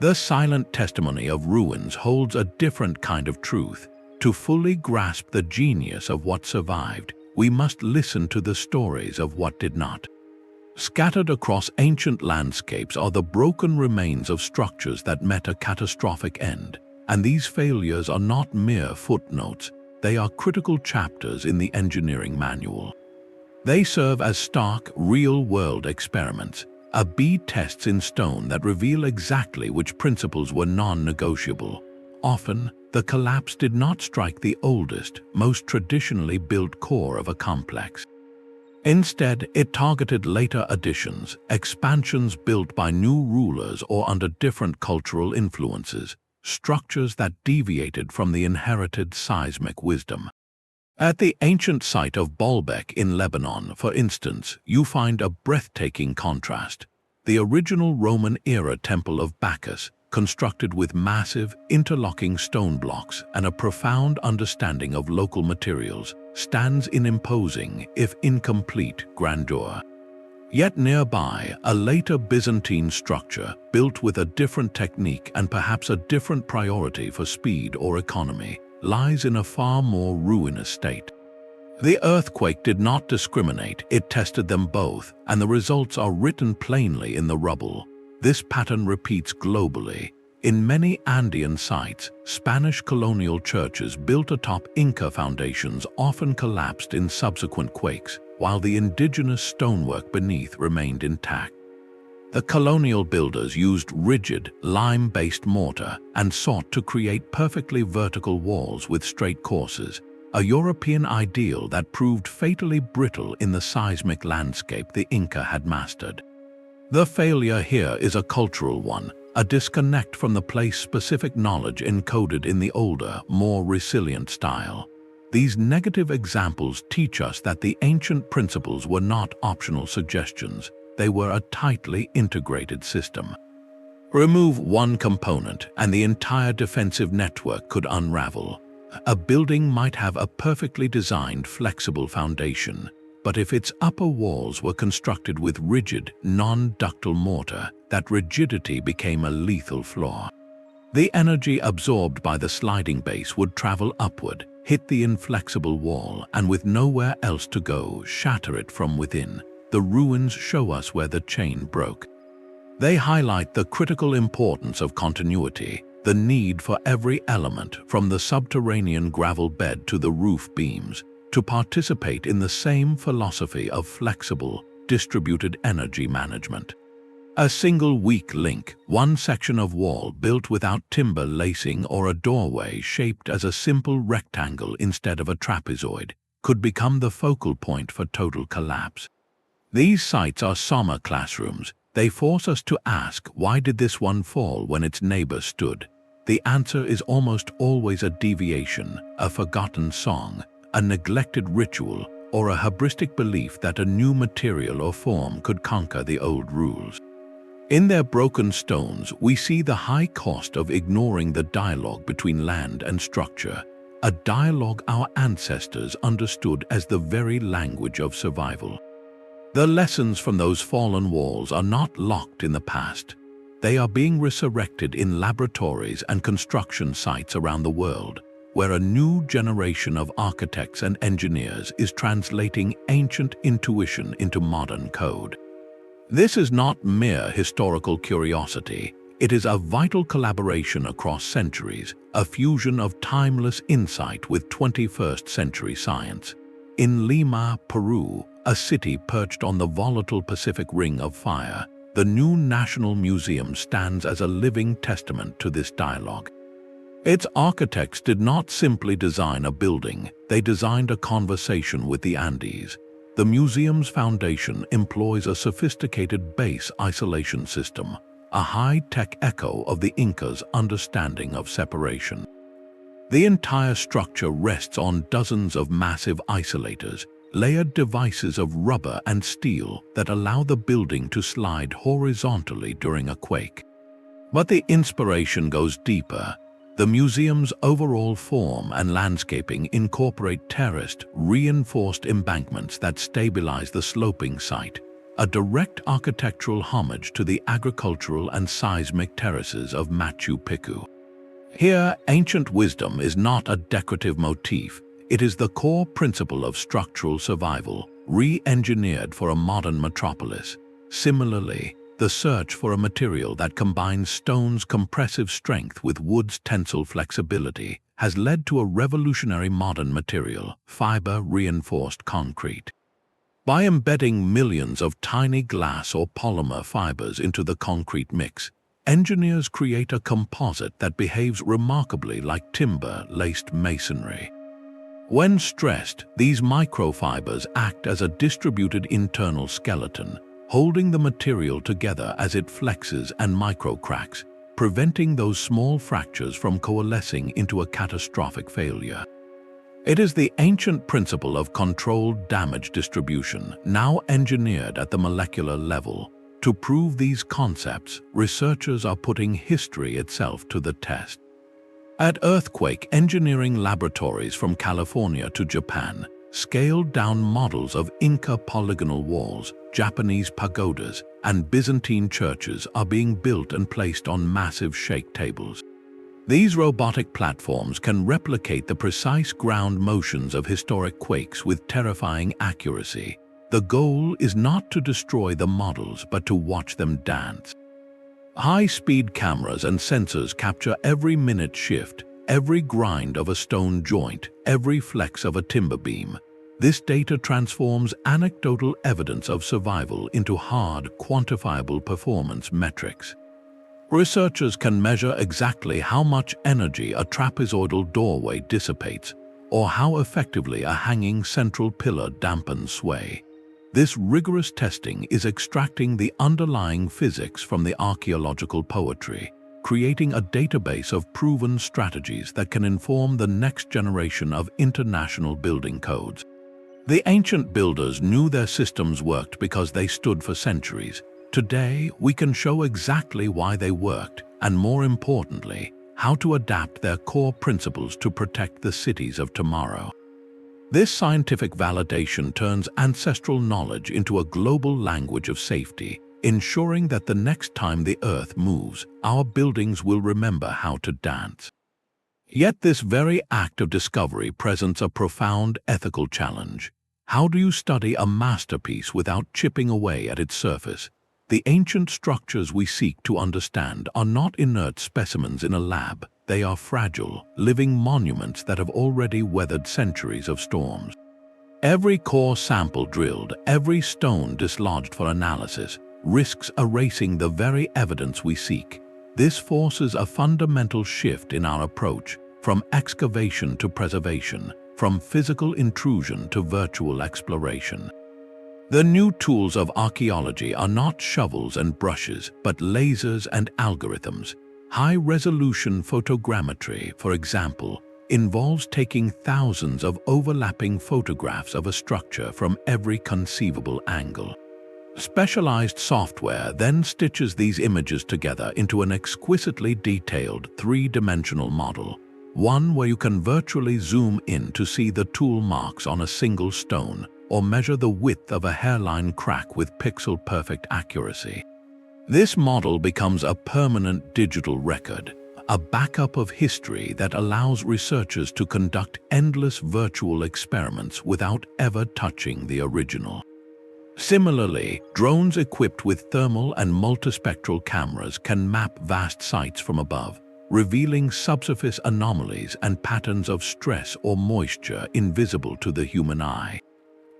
A: The silent testimony of ruins holds a different kind of truth. To fully grasp the genius of what survived, we must listen to the stories of what did not. Scattered across ancient landscapes are the broken remains of structures that met a catastrophic end, and these failures are not mere footnotes, they are critical chapters in the engineering manual. They serve as stark, real-world experiments, A/B tests in stone that reveal exactly which principles were non-negotiable. Often, the collapse did not strike the oldest, most traditionally built core of a complex. Instead, it targeted later additions, expansions built by new rulers or under different cultural influences, structures that deviated from the inherited seismic wisdom. At the ancient site of Baalbek in Lebanon, for instance, you find a breathtaking contrast. The original Roman-era temple of Bacchus, constructed with massive, interlocking stone blocks and a profound understanding of local materials, stands in imposing, if incomplete, grandeur. Yet nearby, a later Byzantine structure, built with a different technique and perhaps a different priority for speed or economy, lies in a far more ruinous state. The earthquake did not discriminate, it tested them both, and the results are written plainly in the rubble. This pattern repeats globally. In many Andean sites, Spanish colonial churches built atop Inca foundations often collapsed in subsequent quakes, while the indigenous stonework beneath remained intact. The colonial builders used rigid, lime-based mortar and sought to create perfectly vertical walls with straight courses, a European ideal that proved fatally brittle in the seismic landscape the Inca had mastered. The failure here is a cultural one, a disconnect from the place-specific knowledge encoded in the older, more resilient style. These negative examples teach us that the ancient principles were not optional suggestions. They were a tightly integrated system. Remove one component and the entire defensive network could unravel. A building might have a perfectly designed, flexible foundation, but if its upper walls were constructed with rigid, non-ductile mortar, that rigidity became a lethal flaw. The energy absorbed by the sliding base would travel upward, hit the inflexible wall, and with nowhere else to go, shatter it from within. The ruins show us where the chain broke. They highlight the critical importance of continuity, the need for every element, from the subterranean gravel bed to the roof beams, to participate in the same philosophy of flexible, distributed energy management. A single weak link, one section of wall built without timber lacing or a doorway shaped as a simple rectangle instead of a trapezoid, could become the focal point for total collapse. These sites are summer classrooms. They force us to ask, why did this one fall when its neighbor stood? The answer is almost always a deviation, a forgotten song, a neglected ritual, or a hubristic belief that a new material or form could conquer the old rules. In their broken stones, we see the high cost of ignoring the dialogue between land and structure, a dialogue our ancestors understood as the very language of survival. The lessons from those fallen walls are not locked in the past. They are being resurrected in laboratories and construction sites around the world, where a new generation of architects and engineers is translating ancient intuition into modern code. This is not mere historical curiosity. It is a vital collaboration across centuries, a fusion of timeless insight with 21st century science. In Lima, Peru, a city perched on the volatile Pacific Ring of Fire, the new National Museum stands as a living testament to this dialogue. Its architects did not simply design a building, they designed a conversation with the Andes. The museum's foundation employs a sophisticated base isolation system, a high-tech echo of the Incas' understanding of separation. The entire structure rests on dozens of massive isolators, layered devices of rubber and steel that allow the building to slide horizontally during a quake. But the inspiration goes deeper. The museum's overall form and landscaping incorporate terraced, reinforced embankments that stabilize the sloping site, a direct architectural homage to the agricultural and seismic terraces of Machu Picchu. Here, ancient wisdom is not a decorative motif, it is the core principle of structural survival, re-engineered for a modern metropolis. Similarly, the search for a material that combines stone's compressive strength with wood's tensile flexibility has led to a revolutionary modern material, fiber-reinforced concrete. By embedding millions of tiny glass or polymer fibers into the concrete mix, engineers create a composite that behaves remarkably like timber-laced masonry. When stressed, these microfibers act as a distributed internal skeleton, holding the material together as it flexes and microcracks, preventing those small fractures from coalescing into a catastrophic failure. It is the ancient principle of controlled damage distribution, now engineered at the molecular level. To prove these concepts, researchers are putting history itself to the test. At earthquake engineering laboratories from California to Japan, scaled-down models of Inca polygonal walls, Japanese pagodas, and Byzantine churches are being built and placed on massive shake tables. These robotic platforms can replicate the precise ground motions of historic quakes with terrifying accuracy. The goal is not to destroy the models but to watch them dance. High-speed cameras and sensors capture every minute shift, every grind of a stone joint, every flex of a timber beam. This data transforms anecdotal evidence of survival into hard, quantifiable performance metrics. Researchers can measure exactly how much energy a trapezoidal doorway dissipates, or how effectively a hanging central pillar dampens sway. This rigorous testing is extracting the underlying physics from the archaeological poetry, creating a database of proven strategies that can inform the next generation of international building codes. The ancient builders knew their systems worked because they stood for centuries. Today, we can show exactly why they worked, and more importantly, how to adapt their core principles to protect the cities of tomorrow. This scientific validation turns ancestral knowledge into a global language of safety, ensuring that the next time the Earth moves, our buildings will remember how to dance. Yet this very act of discovery presents a profound ethical challenge. How do you study a masterpiece without chipping away at its surface? The ancient structures we seek to understand are not inert specimens in a lab. They are fragile, living monuments that have already weathered centuries of storms. Every core sample drilled, every stone dislodged for analysis, risks erasing the very evidence we seek. This forces a fundamental shift in our approach, from excavation to preservation, from physical intrusion to virtual exploration. The new tools of archaeology are not shovels and brushes, but lasers and algorithms. High-resolution photogrammetry, for example, involves taking thousands of overlapping photographs of a structure from every conceivable angle. Specialized software then stitches these images together into an exquisitely detailed three-dimensional model, one where you can virtually zoom in to see the tool marks on a single stone or measure the width of a hairline crack with pixel-perfect accuracy. This model becomes a permanent digital record, a backup of history that allows researchers to conduct endless virtual experiments without ever touching the original. Similarly, drones equipped with thermal and multispectral cameras can map vast sites from above, revealing subsurface anomalies and patterns of stress or moisture invisible to the human eye.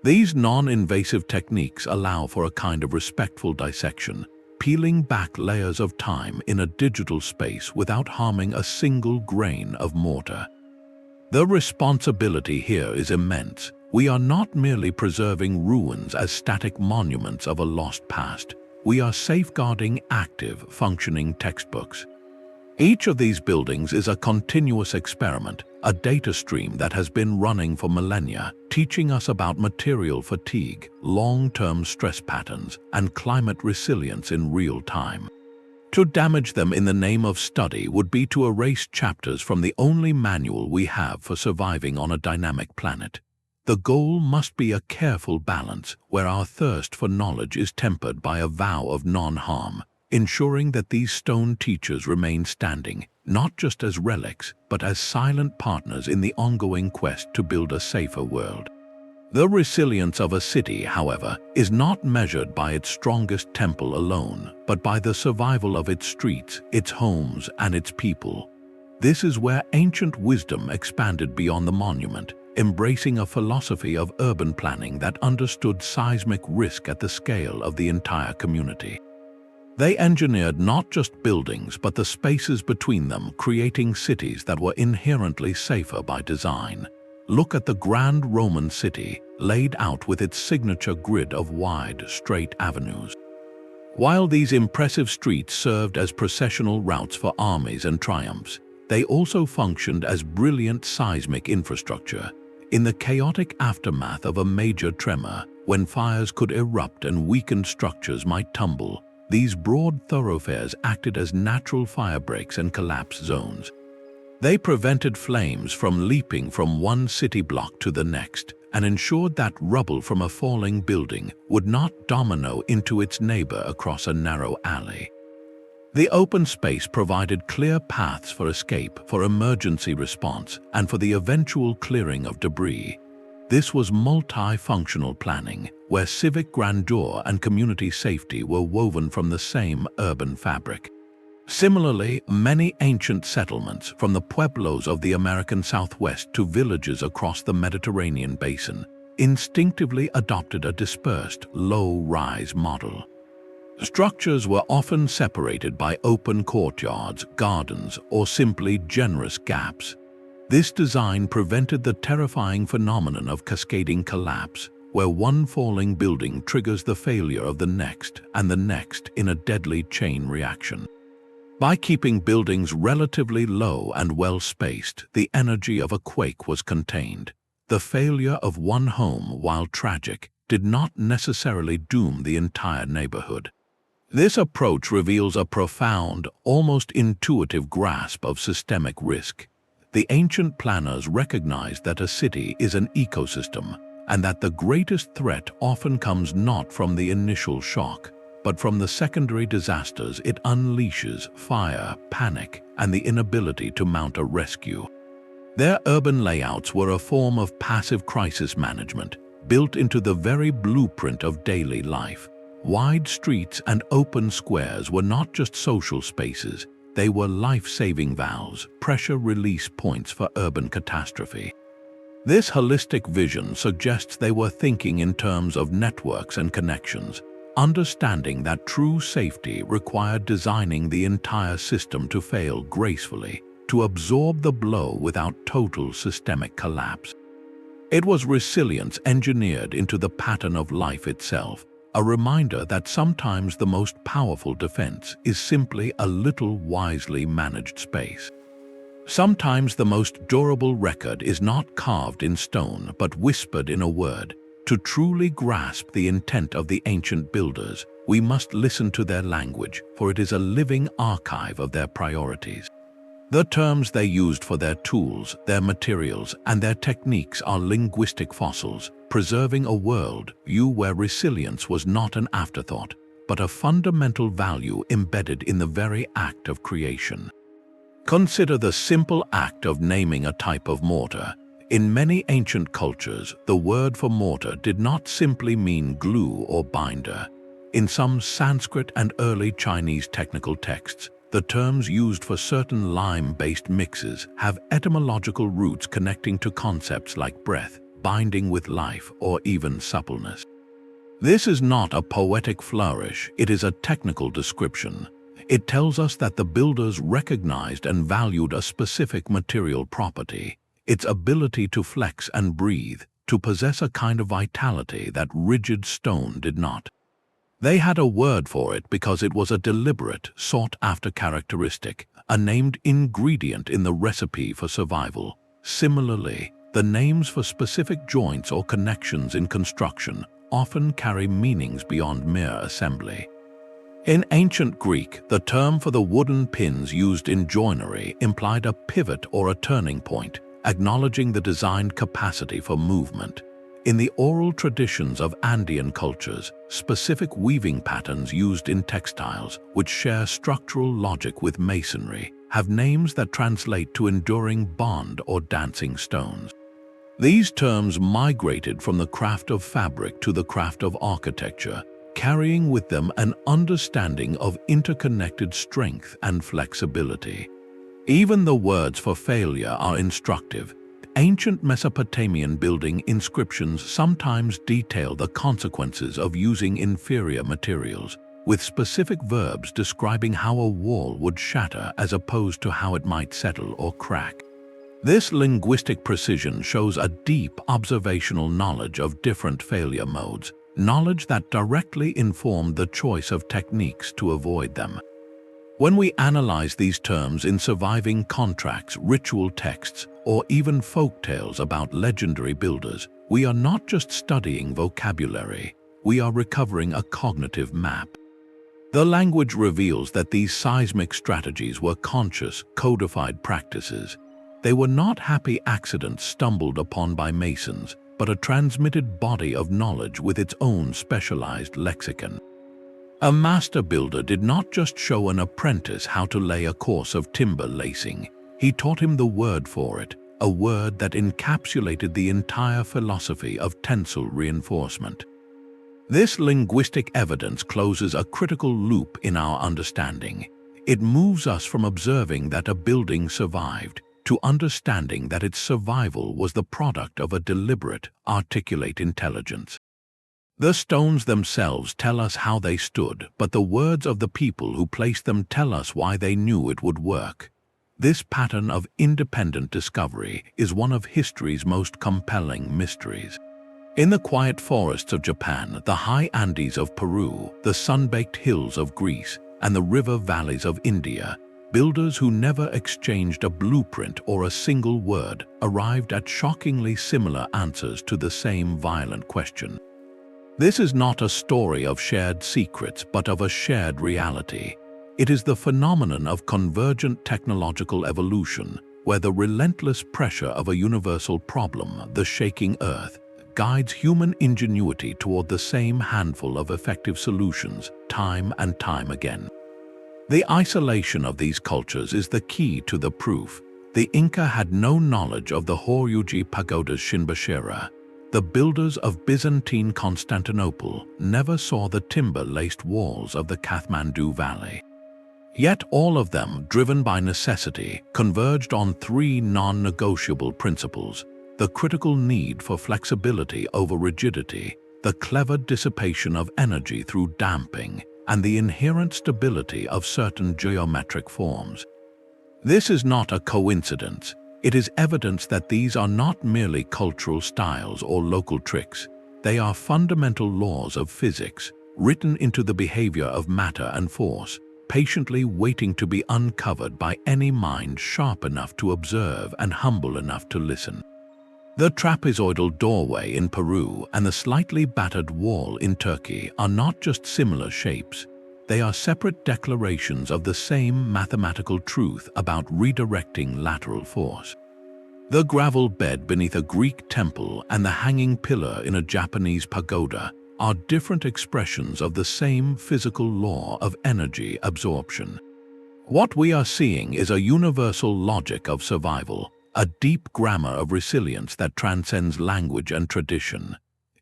A: These non-invasive techniques allow for a kind of respectful dissection, peeling back layers of time in a digital space without harming a single grain of mortar. The responsibility here is immense. We are not merely preserving ruins as static monuments of a lost past. We are safeguarding active, functioning textbooks. Each of these buildings is a continuous experiment, a data stream that has been running for millennia, teaching us about material fatigue, long-term stress patterns, and climate resilience in real time. To damage them in the name of study would be to erase chapters from the only manual we have for surviving on a dynamic planet. The goal must be a careful balance where our thirst for knowledge is tempered by a vow of non-harm, ensuring that these stone teachers remain standing, not just as relics, but as silent partners in the ongoing quest to build a safer world. The resilience of a city, however, is not measured by its strongest temple alone, but by the survival of its streets, its homes, and its people. This is where ancient wisdom expanded beyond the monument, embracing a philosophy of urban planning that understood seismic risk at the scale of the entire community. They engineered not just buildings but the spaces between them, creating cities that were inherently safer by design. Look at the grand Roman city, laid out with its signature grid of wide, straight avenues. While these impressive streets served as processional routes for armies and triumphs, they also functioned as brilliant seismic infrastructure. In the chaotic aftermath of a major tremor, when fires could erupt and weakened structures might tumble, these broad thoroughfares acted as natural fire breaks and collapse zones. They prevented flames from leaping from one city block to the next and ensured that rubble from a falling building would not domino into its neighbor across a narrow alley. The open space provided clear paths for escape, for emergency response, and for the eventual clearing of debris. This was multifunctional planning, where civic grandeur and community safety were woven from the same urban fabric. Similarly, many ancient settlements, from the pueblos of the American Southwest to villages across the Mediterranean basin, instinctively adopted a dispersed, low-rise model. Structures were often separated by open courtyards, gardens, or simply generous gaps. This design prevented the terrifying phenomenon of cascading collapse, where one falling building triggers the failure of the next and the next in a deadly chain reaction. By keeping buildings relatively low and well-spaced, the energy of a quake was contained. The failure of one home, while tragic, did not necessarily doom the entire neighborhood. This approach reveals a profound, almost intuitive grasp of systemic risk. The ancient planners recognized that a city is an ecosystem, and that the greatest threat often comes not from the initial shock, but from the secondary disasters it unleashes: fire, panic, and the inability to mount a rescue. Their urban layouts were a form of passive crisis management, built into the very blueprint of daily life. Wide streets and open squares were not just social spaces, they were life-saving valves, pressure release points for urban catastrophe. This holistic vision suggests they were thinking in terms of networks and connections, understanding that true safety required designing the entire system to fail gracefully, to absorb the blow without total systemic collapse. It was resilience engineered into the pattern of life itself, a reminder that sometimes the most powerful defense is simply a little wisely managed space. Sometimes the most durable record is not carved in stone but whispered in a word. To truly grasp the intent of the ancient builders, we must listen to their language, for it is a living archive of their priorities. The terms they used for their tools, their materials, and their techniques are linguistic fossils, preserving a world view where resilience was not an afterthought, but a fundamental value embedded in the very act of creation. Consider the simple act of naming a type of mortar. In many ancient cultures, the word for mortar did not simply mean glue or binder. In some Sanskrit and early Chinese technical texts, the terms used for certain lime-based mixes have etymological roots connecting to concepts like breath, binding with life, or even suppleness. This is not a poetic flourish, it is a technical description. It tells us that the builders recognized and valued a specific material property, its ability to flex and breathe, to possess a kind of vitality that rigid stone did not. They had a word for it because it was a deliberate, sought-after characteristic, a named ingredient in the recipe for survival. Similarly, the names for specific joints or connections in construction often carry meanings beyond mere assembly. In ancient Greek, the term for the wooden pins used in joinery implied a pivot or a turning point, acknowledging the designed capacity for movement. In the oral traditions of Andean cultures, specific weaving patterns used in textiles, which share structural logic with masonry, have names that translate to enduring bond or dancing stones. These terms migrated from the craft of fabric to the craft of architecture, carrying with them an understanding of interconnected strength and flexibility. Even the words for failure are instructive. Ancient Mesopotamian building inscriptions sometimes detail the consequences of using inferior materials, with specific verbs describing how a wall would shatter as opposed to how it might settle or crack. This linguistic precision shows a deep observational knowledge of different failure modes, knowledge that directly informed the choice of techniques to avoid them. When we analyze these terms in surviving contracts, ritual texts, or even folk tales about legendary builders, we are not just studying vocabulary, we are recovering a cognitive map. The language reveals that these seismic strategies were conscious, codified practices. They were not happy accidents stumbled upon by masons, but a transmitted body of knowledge with its own specialized lexicon. A master builder did not just show an apprentice how to lay a course of timber lacing. He taught him the word for it, a word that encapsulated the entire philosophy of tensile reinforcement. This linguistic evidence closes a critical loop in our understanding. It moves us from observing that a building survived to understanding that its survival was the product of a deliberate, articulate intelligence. The stones themselves tell us how they stood, but the words of the people who placed them tell us why they knew it would work. This pattern of independent discovery is one of history's most compelling mysteries. In the quiet forests of Japan, the high Andes of Peru, the sun-baked hills of Greece, and the river valleys of India, builders who never exchanged a blueprint or a single word arrived at shockingly similar answers to the same violent question. This is not a story of shared secrets, but of a shared reality. It is the phenomenon of convergent technological evolution, where the relentless pressure of a universal problem, the shaking Earth, guides human ingenuity toward the same handful of effective solutions, time and time again. The isolation of these cultures is the key to the proof. The Inca had no knowledge of the Horyuji pagoda's shinbashira. The builders of Byzantine Constantinople never saw the timber-laced walls of the Kathmandu Valley. Yet all of them, driven by necessity, converged on three non-negotiable principles: the critical need for flexibility over rigidity, the clever dissipation of energy through damping, and the inherent stability of certain geometric forms. This is not a coincidence. It is evidence that these are not merely cultural styles or local tricks. They are fundamental laws of physics, written into the behavior of matter and force, patiently waiting to be uncovered by any mind sharp enough to observe and humble enough to listen. The trapezoidal doorway in Peru and the slightly battered wall in Turkey are not just similar shapes. They are separate declarations of the same mathematical truth about redirecting lateral force. The gravel bed beneath a Greek temple and the hanging pillar in a Japanese pagoda are different expressions of the same physical law of energy absorption. What we are seeing is a universal logic of survival, a deep grammar of resilience that transcends language and tradition.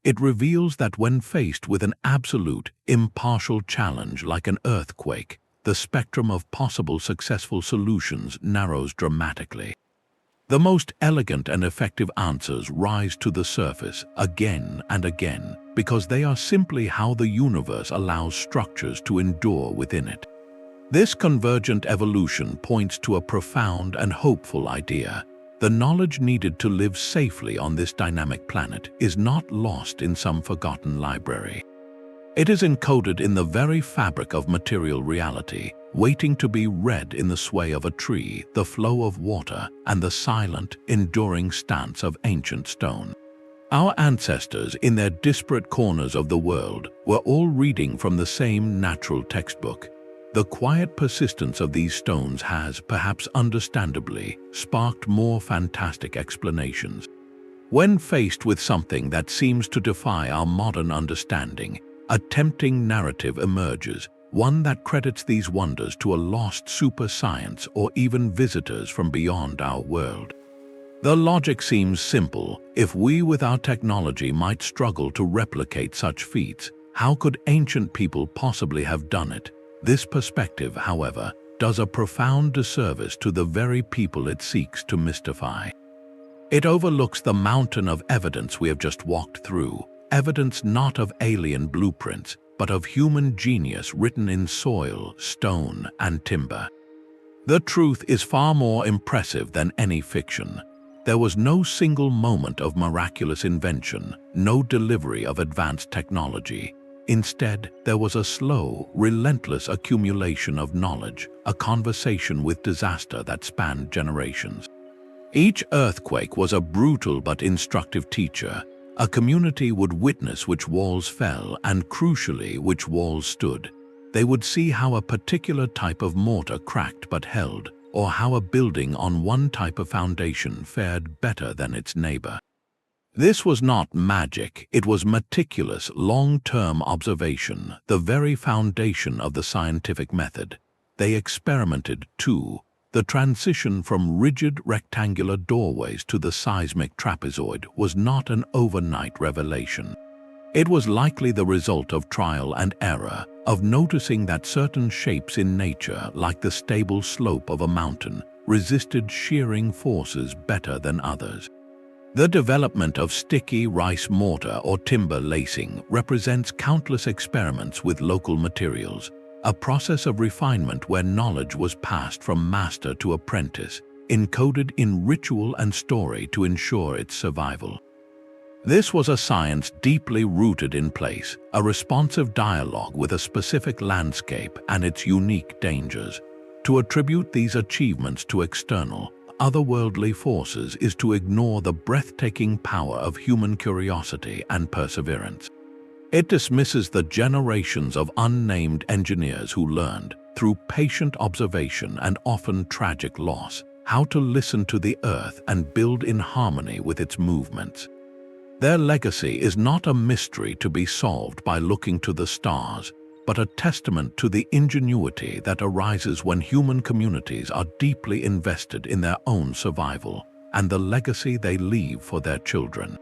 A: It reveals that when faced with an absolute, impartial challenge like an earthquake, the spectrum of possible successful solutions narrows dramatically. The most elegant and effective answers rise to the surface again and again because they are simply how the universe allows structures to endure within it. This convergent evolution points to a profound and hopeful idea. The knowledge needed to live safely on this dynamic planet is not lost in some forgotten library. It is encoded in the very fabric of material reality, waiting to be read in the sway of a tree, the flow of water, and the silent, enduring stance of ancient stone. Our ancestors, in their disparate corners of the world, were all reading from the same natural textbook. The quiet persistence of these stones has, perhaps understandably, sparked more fantastic explanations. When faced with something that seems to defy our modern understanding, a tempting narrative emerges, one that credits these wonders to a lost super science or even visitors from beyond our world. The logic seems simple. If we with our technology might struggle to replicate such feats, how could ancient people possibly have done it? This perspective, however, does a profound disservice to the very people it seeks to mystify. It overlooks the mountain of evidence we have just walked through, evidence not of alien blueprints, but of human genius written in soil, stone, and timber. The truth is far more impressive than any fiction. There was no single moment of miraculous invention, no delivery of advanced technology. Instead, there was a slow, relentless accumulation of knowledge, a conversation with disaster that spanned generations. Each earthquake was a brutal but instructive teacher. A community would witness which walls fell and, crucially, which walls stood. They would see how a particular type of mortar cracked but held, or how a building on one type of foundation fared better than its neighbor. This was not magic, it was meticulous, long-term observation, the very foundation of the scientific method. They experimented, too. The transition from rigid rectangular doorways to the seismic trapezoid was not an overnight revelation. It was likely the result of trial and error, of noticing that certain shapes in nature, like the stable slope of a mountain, resisted shearing forces better than others. The development of sticky rice mortar or timber lacing represents countless experiments with local materials, a process of refinement where knowledge was passed from master to apprentice, encoded in ritual and story to ensure its survival. This was a science deeply rooted in place, a responsive dialogue with a specific landscape and its unique dangers. To attribute these achievements to external, otherworldly forces is to ignore the breathtaking power of human curiosity and perseverance. It dismisses the generations of unnamed engineers who learned, through patient observation and often tragic loss, how to listen to the earth and build in harmony with its movements. Their legacy is not a mystery to be solved by looking to the stars, but a testament to the ingenuity that arises when human communities are deeply invested in their own survival and the legacy they leave for their children.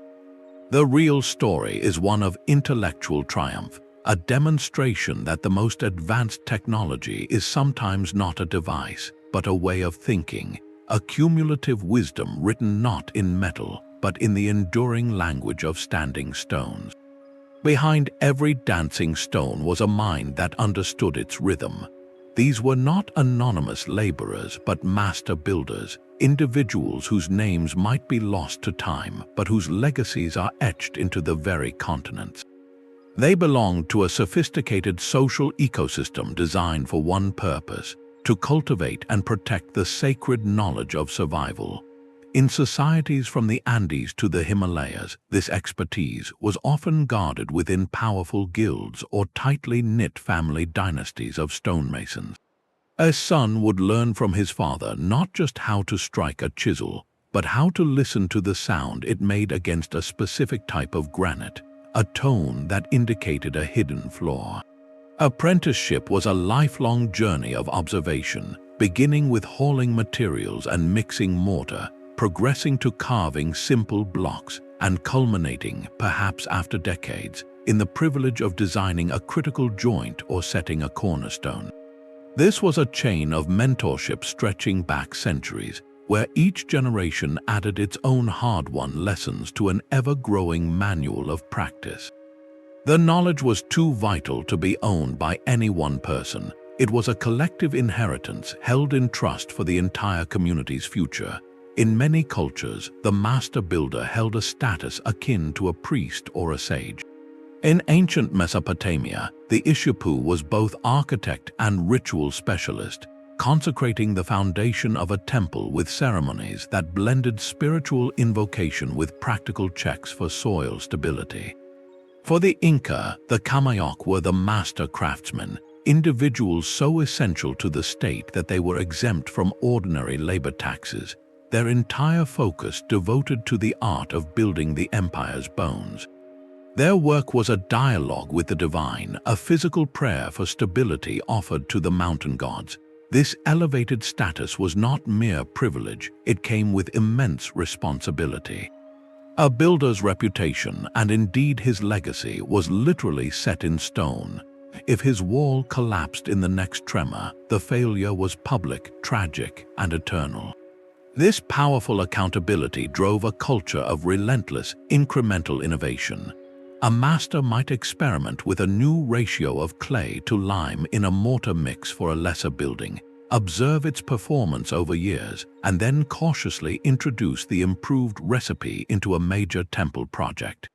A: The real story is one of intellectual triumph, a demonstration that the most advanced technology is sometimes not a device, but a way of thinking, a cumulative wisdom written not in metal, but in the enduring language of standing stones. Behind every dancing stone was a mind that understood its rhythm. These were not anonymous laborers, but master builders, individuals whose names might be lost to time, but whose legacies are etched into the very continents. They belonged to a sophisticated social ecosystem designed for one purpose: to cultivate and protect the sacred knowledge of survival. In societies from the Andes to the Himalayas, this expertise was often guarded within powerful guilds or tightly knit family dynasties of stonemasons. A son would learn from his father not just how to strike a chisel, but how to listen to the sound it made against a specific type of granite, a tone that indicated a hidden flaw. Apprenticeship was a lifelong journey of observation, beginning with hauling materials and mixing mortar, progressing to carving simple blocks, and culminating, perhaps after decades, in the privilege of designing a critical joint or setting a cornerstone. This was a chain of mentorship stretching back centuries, where each generation added its own hard-won lessons to an ever-growing manual of practice. The knowledge was too vital to be owned by any one person. It was a collective inheritance held in trust for the entire community's future. In many cultures, the master builder held a status akin to a priest or a sage. In ancient Mesopotamia, the Ishipu was both architect and ritual specialist, consecrating the foundation of a temple with ceremonies that blended spiritual invocation with practical checks for soil stability. For the Inca, the Kamayok were the master craftsmen, individuals so essential to the state that they were exempt from ordinary labor taxes, their entire focus devoted to the art of building the empire's bones. Their work was a dialogue with the divine, a physical prayer for stability offered to the mountain gods. This elevated status was not mere privilege, it came with immense responsibility. A builder's reputation, and indeed his legacy, was literally set in stone. If his wall collapsed in the next tremor, the failure was public, tragic, and eternal. This powerful accountability drove a culture of relentless, incremental innovation. A master might experiment with a new ratio of clay to lime in a mortar mix for a lesser building, observe its performance over years, and then cautiously introduce the improved recipe into a major temple project.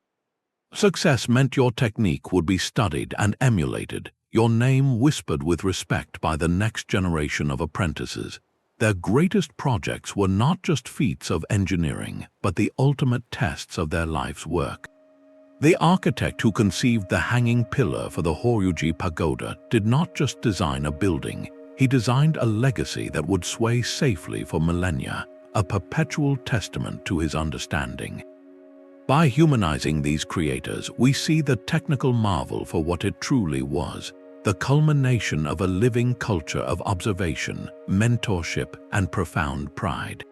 A: Success meant your technique would be studied and emulated, your name whispered with respect by the next generation of apprentices. Their greatest projects were not just feats of engineering, but the ultimate tests of their life's work. The architect who conceived the hanging pillar for the Horyuji Pagoda did not just design a building, he designed a legacy that would sway safely for millennia, a perpetual testament to his understanding. By humanizing these creators, we see the technical marvel for what it truly was: the culmination of a living culture of observation, mentorship, and profound pride.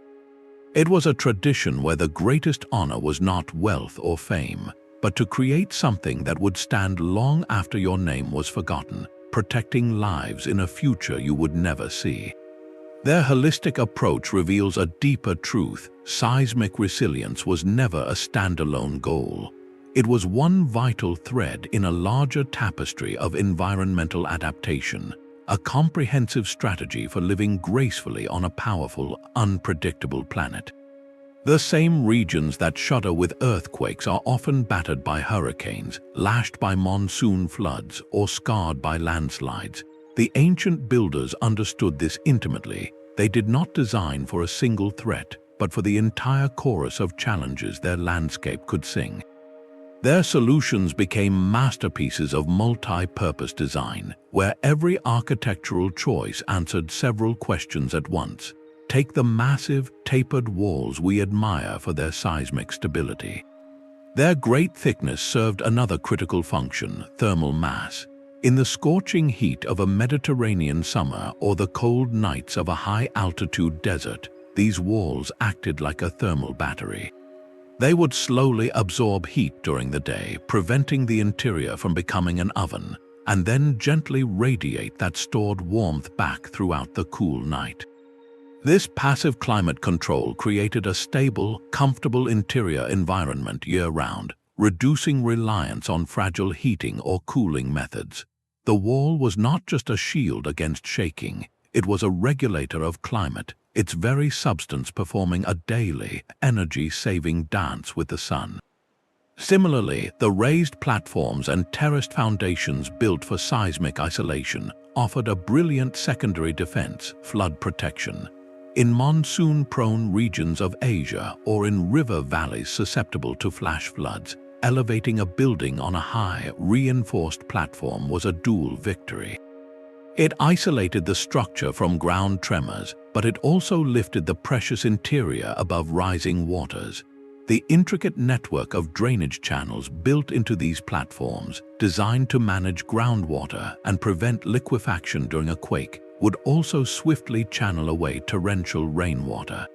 A: It was a tradition where the greatest honor was not wealth or fame, but to create something that would stand long after your name was forgotten, protecting lives in a future you would never see. Their holistic approach reveals a deeper truth: seismic resilience was never a standalone goal. It was one vital thread in a larger tapestry of environmental adaptation, a comprehensive strategy for living gracefully on a powerful, unpredictable planet. The same regions that shudder with earthquakes are often battered by hurricanes, lashed by monsoon floods, or scarred by landslides. The ancient builders understood this intimately. They did not design for a single threat, but for the entire chorus of challenges their landscape could sing. Their solutions became masterpieces of multi-purpose design, where every architectural choice answered several questions at once. Take the massive, tapered walls we admire for their seismic stability. Their great thickness served another critical function: thermal mass. In the scorching heat of a Mediterranean summer or the cold nights of a high-altitude desert, these walls acted like a thermal battery. They would slowly absorb heat during the day, preventing the interior from becoming an oven, and then gently radiate that stored warmth back throughout the cool night. This passive climate control created a stable, comfortable interior environment year-round, reducing reliance on fragile heating or cooling methods. The wall was not just a shield against shaking, it was a regulator of climate, its very substance performing a daily, energy-saving dance with the sun. Similarly, the raised platforms and terraced foundations built for seismic isolation offered a brilliant secondary defense, flood protection. In monsoon-prone regions of Asia or in river valleys susceptible to flash floods, elevating a building on a high, reinforced platform was a dual victory. It isolated the structure from ground tremors, but it also lifted the precious interior above rising waters. The intricate network of drainage channels built into these platforms, designed to manage groundwater and prevent liquefaction during a quake, would also swiftly channel away torrential rainwater.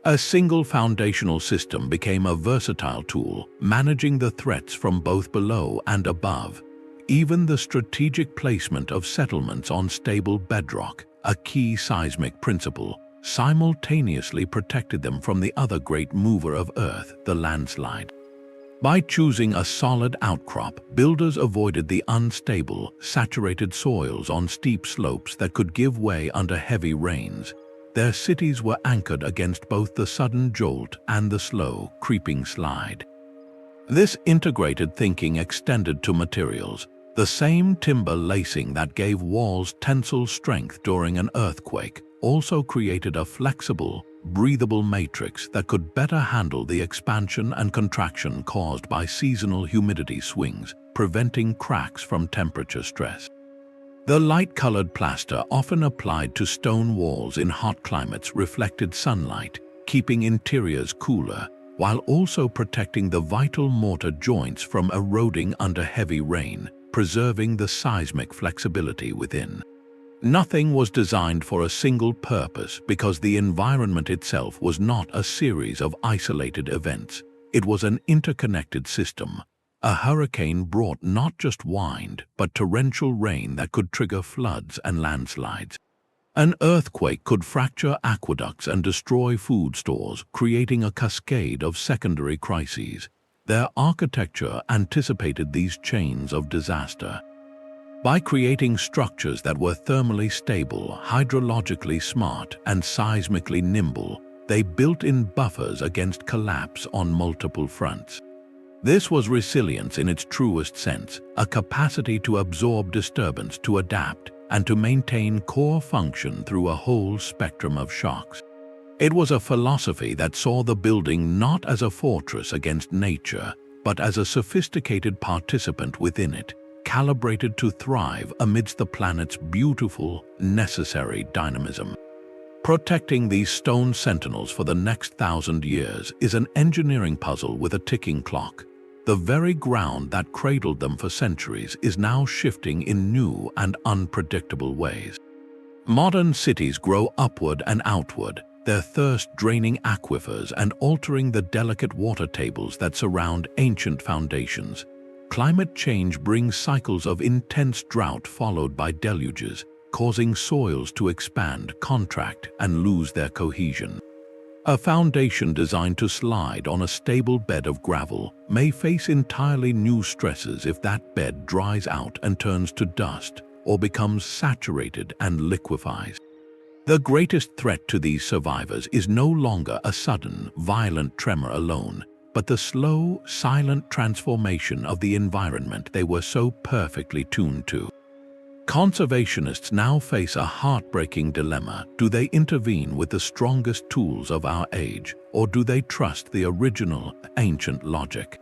A: A single foundational system became a versatile tool, managing the threats from both below and above. Even the strategic placement of settlements on stable bedrock, a key seismic principle, simultaneously protected them from the other great mover of Earth, the landslide. By choosing a solid outcrop, builders avoided the unstable, saturated soils on steep slopes that could give way under heavy rains. Their cities were anchored against both the sudden jolt and the slow, creeping slide. This integrated thinking extended to materials. The same timber lacing that gave walls tensile strength during an earthquake also created a flexible, breathable matrix that could better handle the expansion and contraction caused by seasonal humidity swings, preventing cracks from temperature stress. The light-colored plaster often applied to stone walls in hot climates reflected sunlight, keeping interiors cooler, while also protecting the vital mortar joints from eroding under heavy rain, preserving the seismic flexibility within. Nothing was designed for a single purpose because the environment itself was not a series of isolated events. It was an interconnected system. A hurricane brought not just wind, but torrential rain that could trigger floods and landslides. An earthquake could fracture aqueducts and destroy food stores, creating a cascade of secondary crises. Their architecture anticipated these chains of disaster. By creating structures that were thermally stable, hydrologically smart, and seismically nimble, they built in buffers against collapse on multiple fronts. This was resilience in its truest sense, a capacity to absorb disturbance, to adapt, and to maintain core function through a whole spectrum of shocks. It was a philosophy that saw the building not as a fortress against nature, but as a sophisticated participant within it, calibrated to thrive amidst the planet's beautiful, necessary dynamism. Protecting these stone sentinels for the next 1,000 years is an engineering puzzle with a ticking clock. The very ground that cradled them for centuries is now shifting in new and unpredictable ways. Modern cities grow upward and outward, their thirst draining aquifers and altering the delicate water tables that surround ancient foundations. Climate change brings cycles of intense drought followed by deluges, causing soils to expand, contract, and lose their cohesion. A foundation designed to slide on a stable bed of gravel may face entirely new stresses if that bed dries out and turns to dust or becomes saturated and liquefies. The greatest threat to these survivors is no longer a sudden, violent tremor alone, but the slow, silent transformation of the environment they were so perfectly tuned to. Conservationists now face a heartbreaking dilemma. Do they intervene with the strongest tools of our age, or do they trust the original, ancient logic?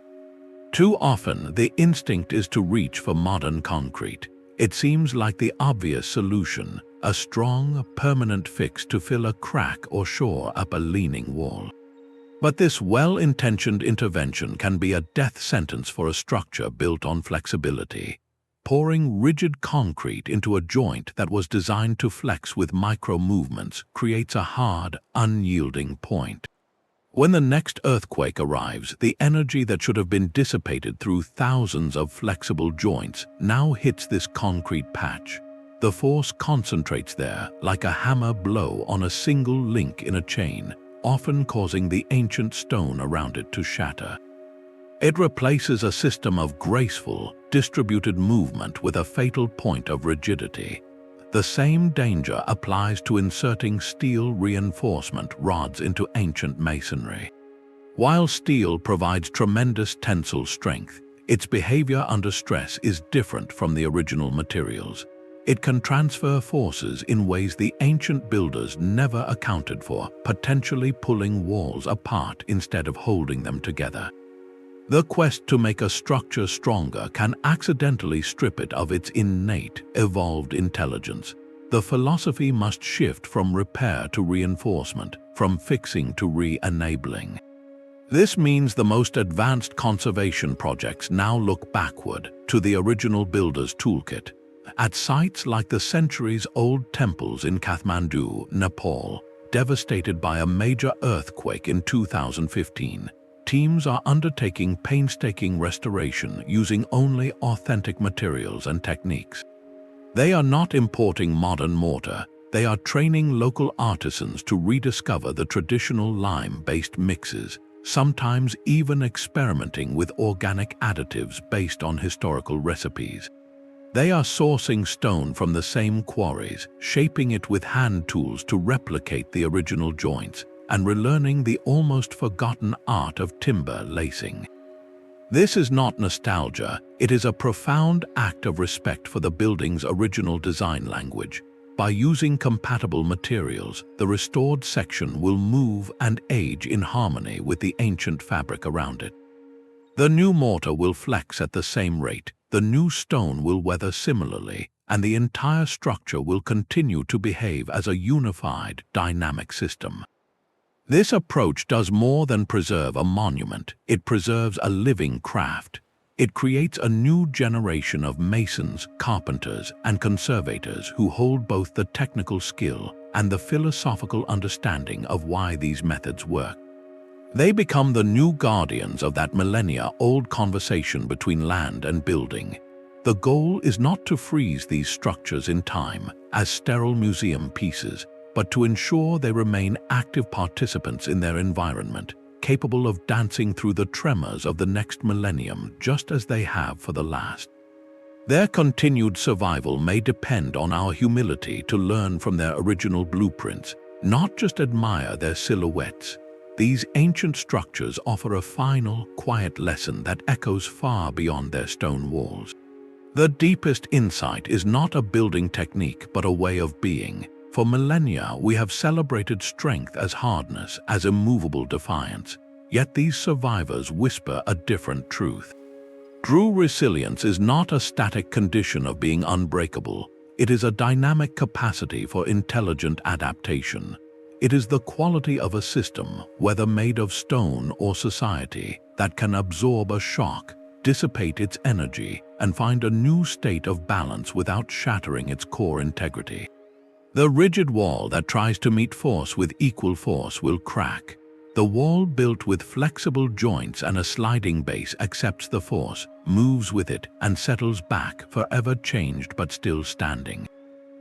A: Too often, the instinct is to reach for modern concrete. It seems like the obvious solution, a strong, permanent fix to fill a crack or shore up a leaning wall. But this well-intentioned intervention can be a death sentence for a structure built on flexibility. Pouring rigid concrete into a joint that was designed to flex with micro-movements creates a hard, unyielding point. When the next earthquake arrives, the energy that should have been dissipated through thousands of flexible joints now hits this concrete patch. The force concentrates there like a hammer blow on a single link in a chain, often causing the ancient stone around it to shatter. It replaces a system of graceful, distributed movement with a fatal point of rigidity. The same danger applies to inserting steel reinforcement rods into ancient masonry. While steel provides tremendous tensile strength, its behavior under stress is different from the original materials. It can transfer forces in ways the ancient builders never accounted for, potentially pulling walls apart instead of holding them together. The quest to make a structure stronger can accidentally strip it of its innate, evolved intelligence. The philosophy must shift from repair to reinforcement, from fixing to re-enabling. This means the most advanced conservation projects now look backward to the original builder's toolkit. At sites like the centuries-old temples in Kathmandu, Nepal, devastated by a major earthquake in 2015, teams are undertaking painstaking restoration using only authentic materials and techniques. They are not importing modern mortar, they are training local artisans to rediscover the traditional lime-based mixes, sometimes even experimenting with organic additives based on historical recipes. They are sourcing stone from the same quarries, shaping it with hand tools to replicate the original joints, and relearning the almost forgotten art of timber lacing. This is not nostalgia, it is a profound act of respect for the building's original design language. By using compatible materials, the restored section will move and age in harmony with the ancient fabric around it. The new mortar will flex at the same rate, the new stone will weather similarly, and the entire structure will continue to behave as a unified, dynamic system. This approach does more than preserve a monument, it preserves a living craft. It creates a new generation of masons, carpenters, and conservators who hold both the technical skill and the philosophical understanding of why these methods work. They become the new guardians of that millennia-old conversation between land and building. The goal is not to freeze these structures in time as sterile museum pieces, but to ensure they remain active participants in their environment, capable of dancing through the tremors of the next millennium just as they have for the last. Their continued survival may depend on our humility to learn from their original blueprints, not just admire their silhouettes. These ancient structures offer a final, quiet lesson that echoes far beyond their stone walls. The deepest insight is not a building technique but a way of being. For millennia, we have celebrated strength as hardness, as immovable defiance. Yet these survivors whisper a different truth. True resilience is not a static condition of being unbreakable. It is a dynamic capacity for intelligent adaptation. It is the quality of a system, whether made of stone or society, that can absorb a shock, dissipate its energy, and find a new state of balance without shattering its core integrity. The rigid wall that tries to meet force with equal force will crack. The wall built with flexible joints and a sliding base accepts the force, moves with it, and settles back, forever changed but still standing.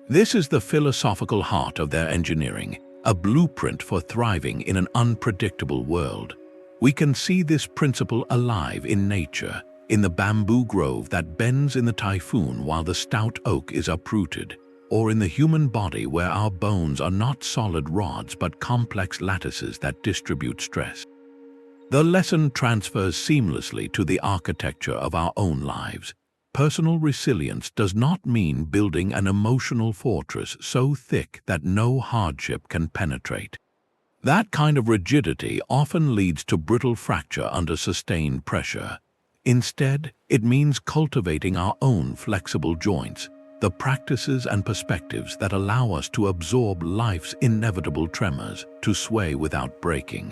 A: This is the philosophical heart of their engineering, a blueprint for thriving in an unpredictable world. We can see this principle alive in nature, in the bamboo grove that bends in the typhoon while the stout oak is uprooted, or in the human body where our bones are not solid rods but complex lattices that distribute stress. The lesson transfers seamlessly to the architecture of our own lives. Personal resilience does not mean building an emotional fortress so thick that no hardship can penetrate. That kind of rigidity often leads to brittle fracture under sustained pressure. Instead, it means cultivating our own flexible joints, the practices and perspectives that allow us to absorb life's inevitable tremors, to sway without breaking.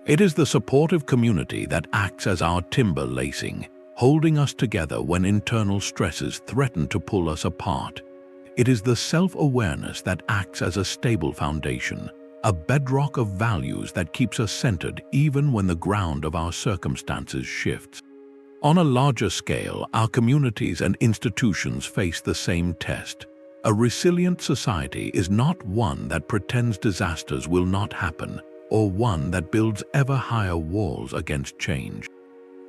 A: It is the supportive community that acts as our timber lacing, holding us together when internal stresses threaten to pull us apart. It is the self-awareness that acts as a stable foundation, a bedrock of values that keeps us centered even when the ground of our circumstances shifts. On a larger scale, our communities and institutions face the same test. A resilient society is not one that pretends disasters will not happen, or one that builds ever higher walls against change.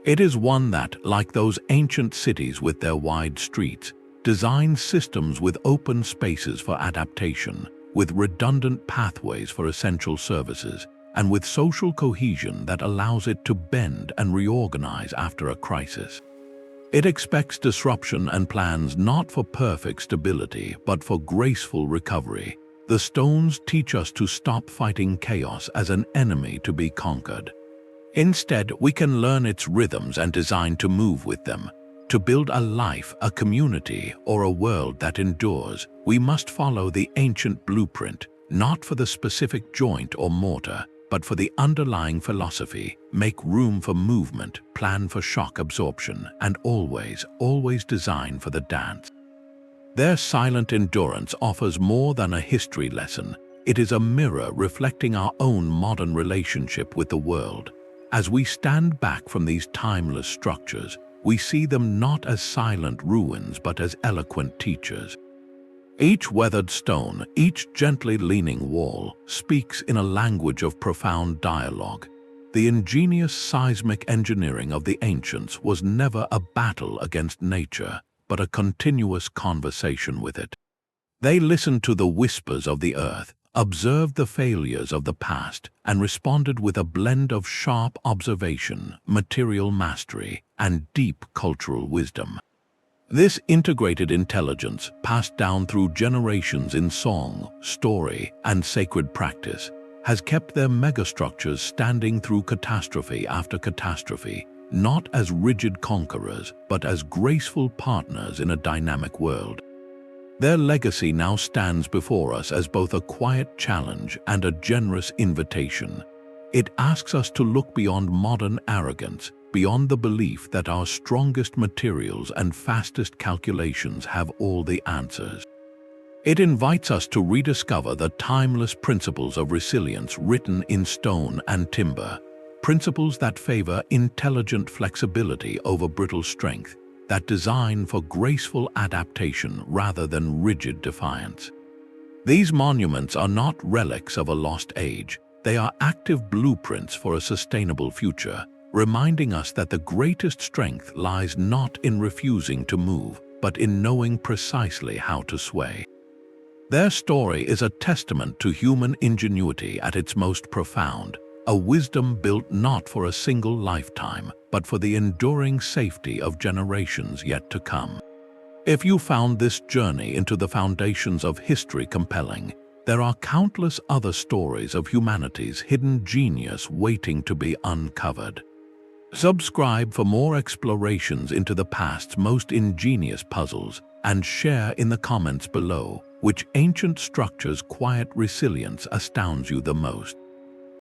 A: It is one that, like those ancient cities with their wide streets, designs systems with open spaces for adaptation, with redundant pathways for essential services, and with social cohesion that allows it to bend and reorganize after a crisis. It expects disruption and plans not for perfect stability, but for graceful recovery. The stones teach us to stop fighting chaos as an enemy to be conquered. Instead, we can learn its rhythms and design to move with them. To build a life, a community, or a world that endures, we must follow the ancient blueprint, not for the specific joint or mortar, but for the underlying philosophy. Make room for movement, plan for shock absorption, and always design for the dance. Their silent endurance offers more than a history lesson. It is a mirror reflecting our own modern relationship with the world. As we stand back from these timeless structures, we see them not as silent ruins but as eloquent teachers. Each weathered stone, each gently leaning wall, speaks in a language of profound dialogue. The ingenious seismic engineering of the ancients was never a battle against nature, but a continuous conversation with it. They listened to the whispers of the earth, observed the failures of the past, and responded with a blend of sharp observation, material mastery, and deep cultural wisdom. This integrated intelligence, passed down through generations in song, story, and sacred practice, has kept their megastructures standing through catastrophe after catastrophe, not as rigid conquerors, but as graceful partners in a dynamic world. Their legacy now stands before us as both a quiet challenge and a generous invitation. It asks us to look beyond modern arrogance, beyond the belief that our strongest materials and fastest calculations have all the answers. It invites us to rediscover the timeless principles of resilience written in stone and timber, principles that favor intelligent flexibility over brittle strength, that design for graceful adaptation rather than rigid defiance. These monuments are not relics of a lost age, they are active blueprints for a sustainable future, reminding us that the greatest strength lies not in refusing to move, but in knowing precisely how to sway. Their story is a testament to human ingenuity at its most profound, a wisdom built not for a single lifetime, but for the enduring safety of generations yet to come. If you found this journey into the foundations of history compelling, there are countless other stories of humanity's hidden genius waiting to be uncovered. Subscribe for more explorations into the past's most ingenious puzzles, and share in the comments below which ancient structure's quiet resilience astounds you the most.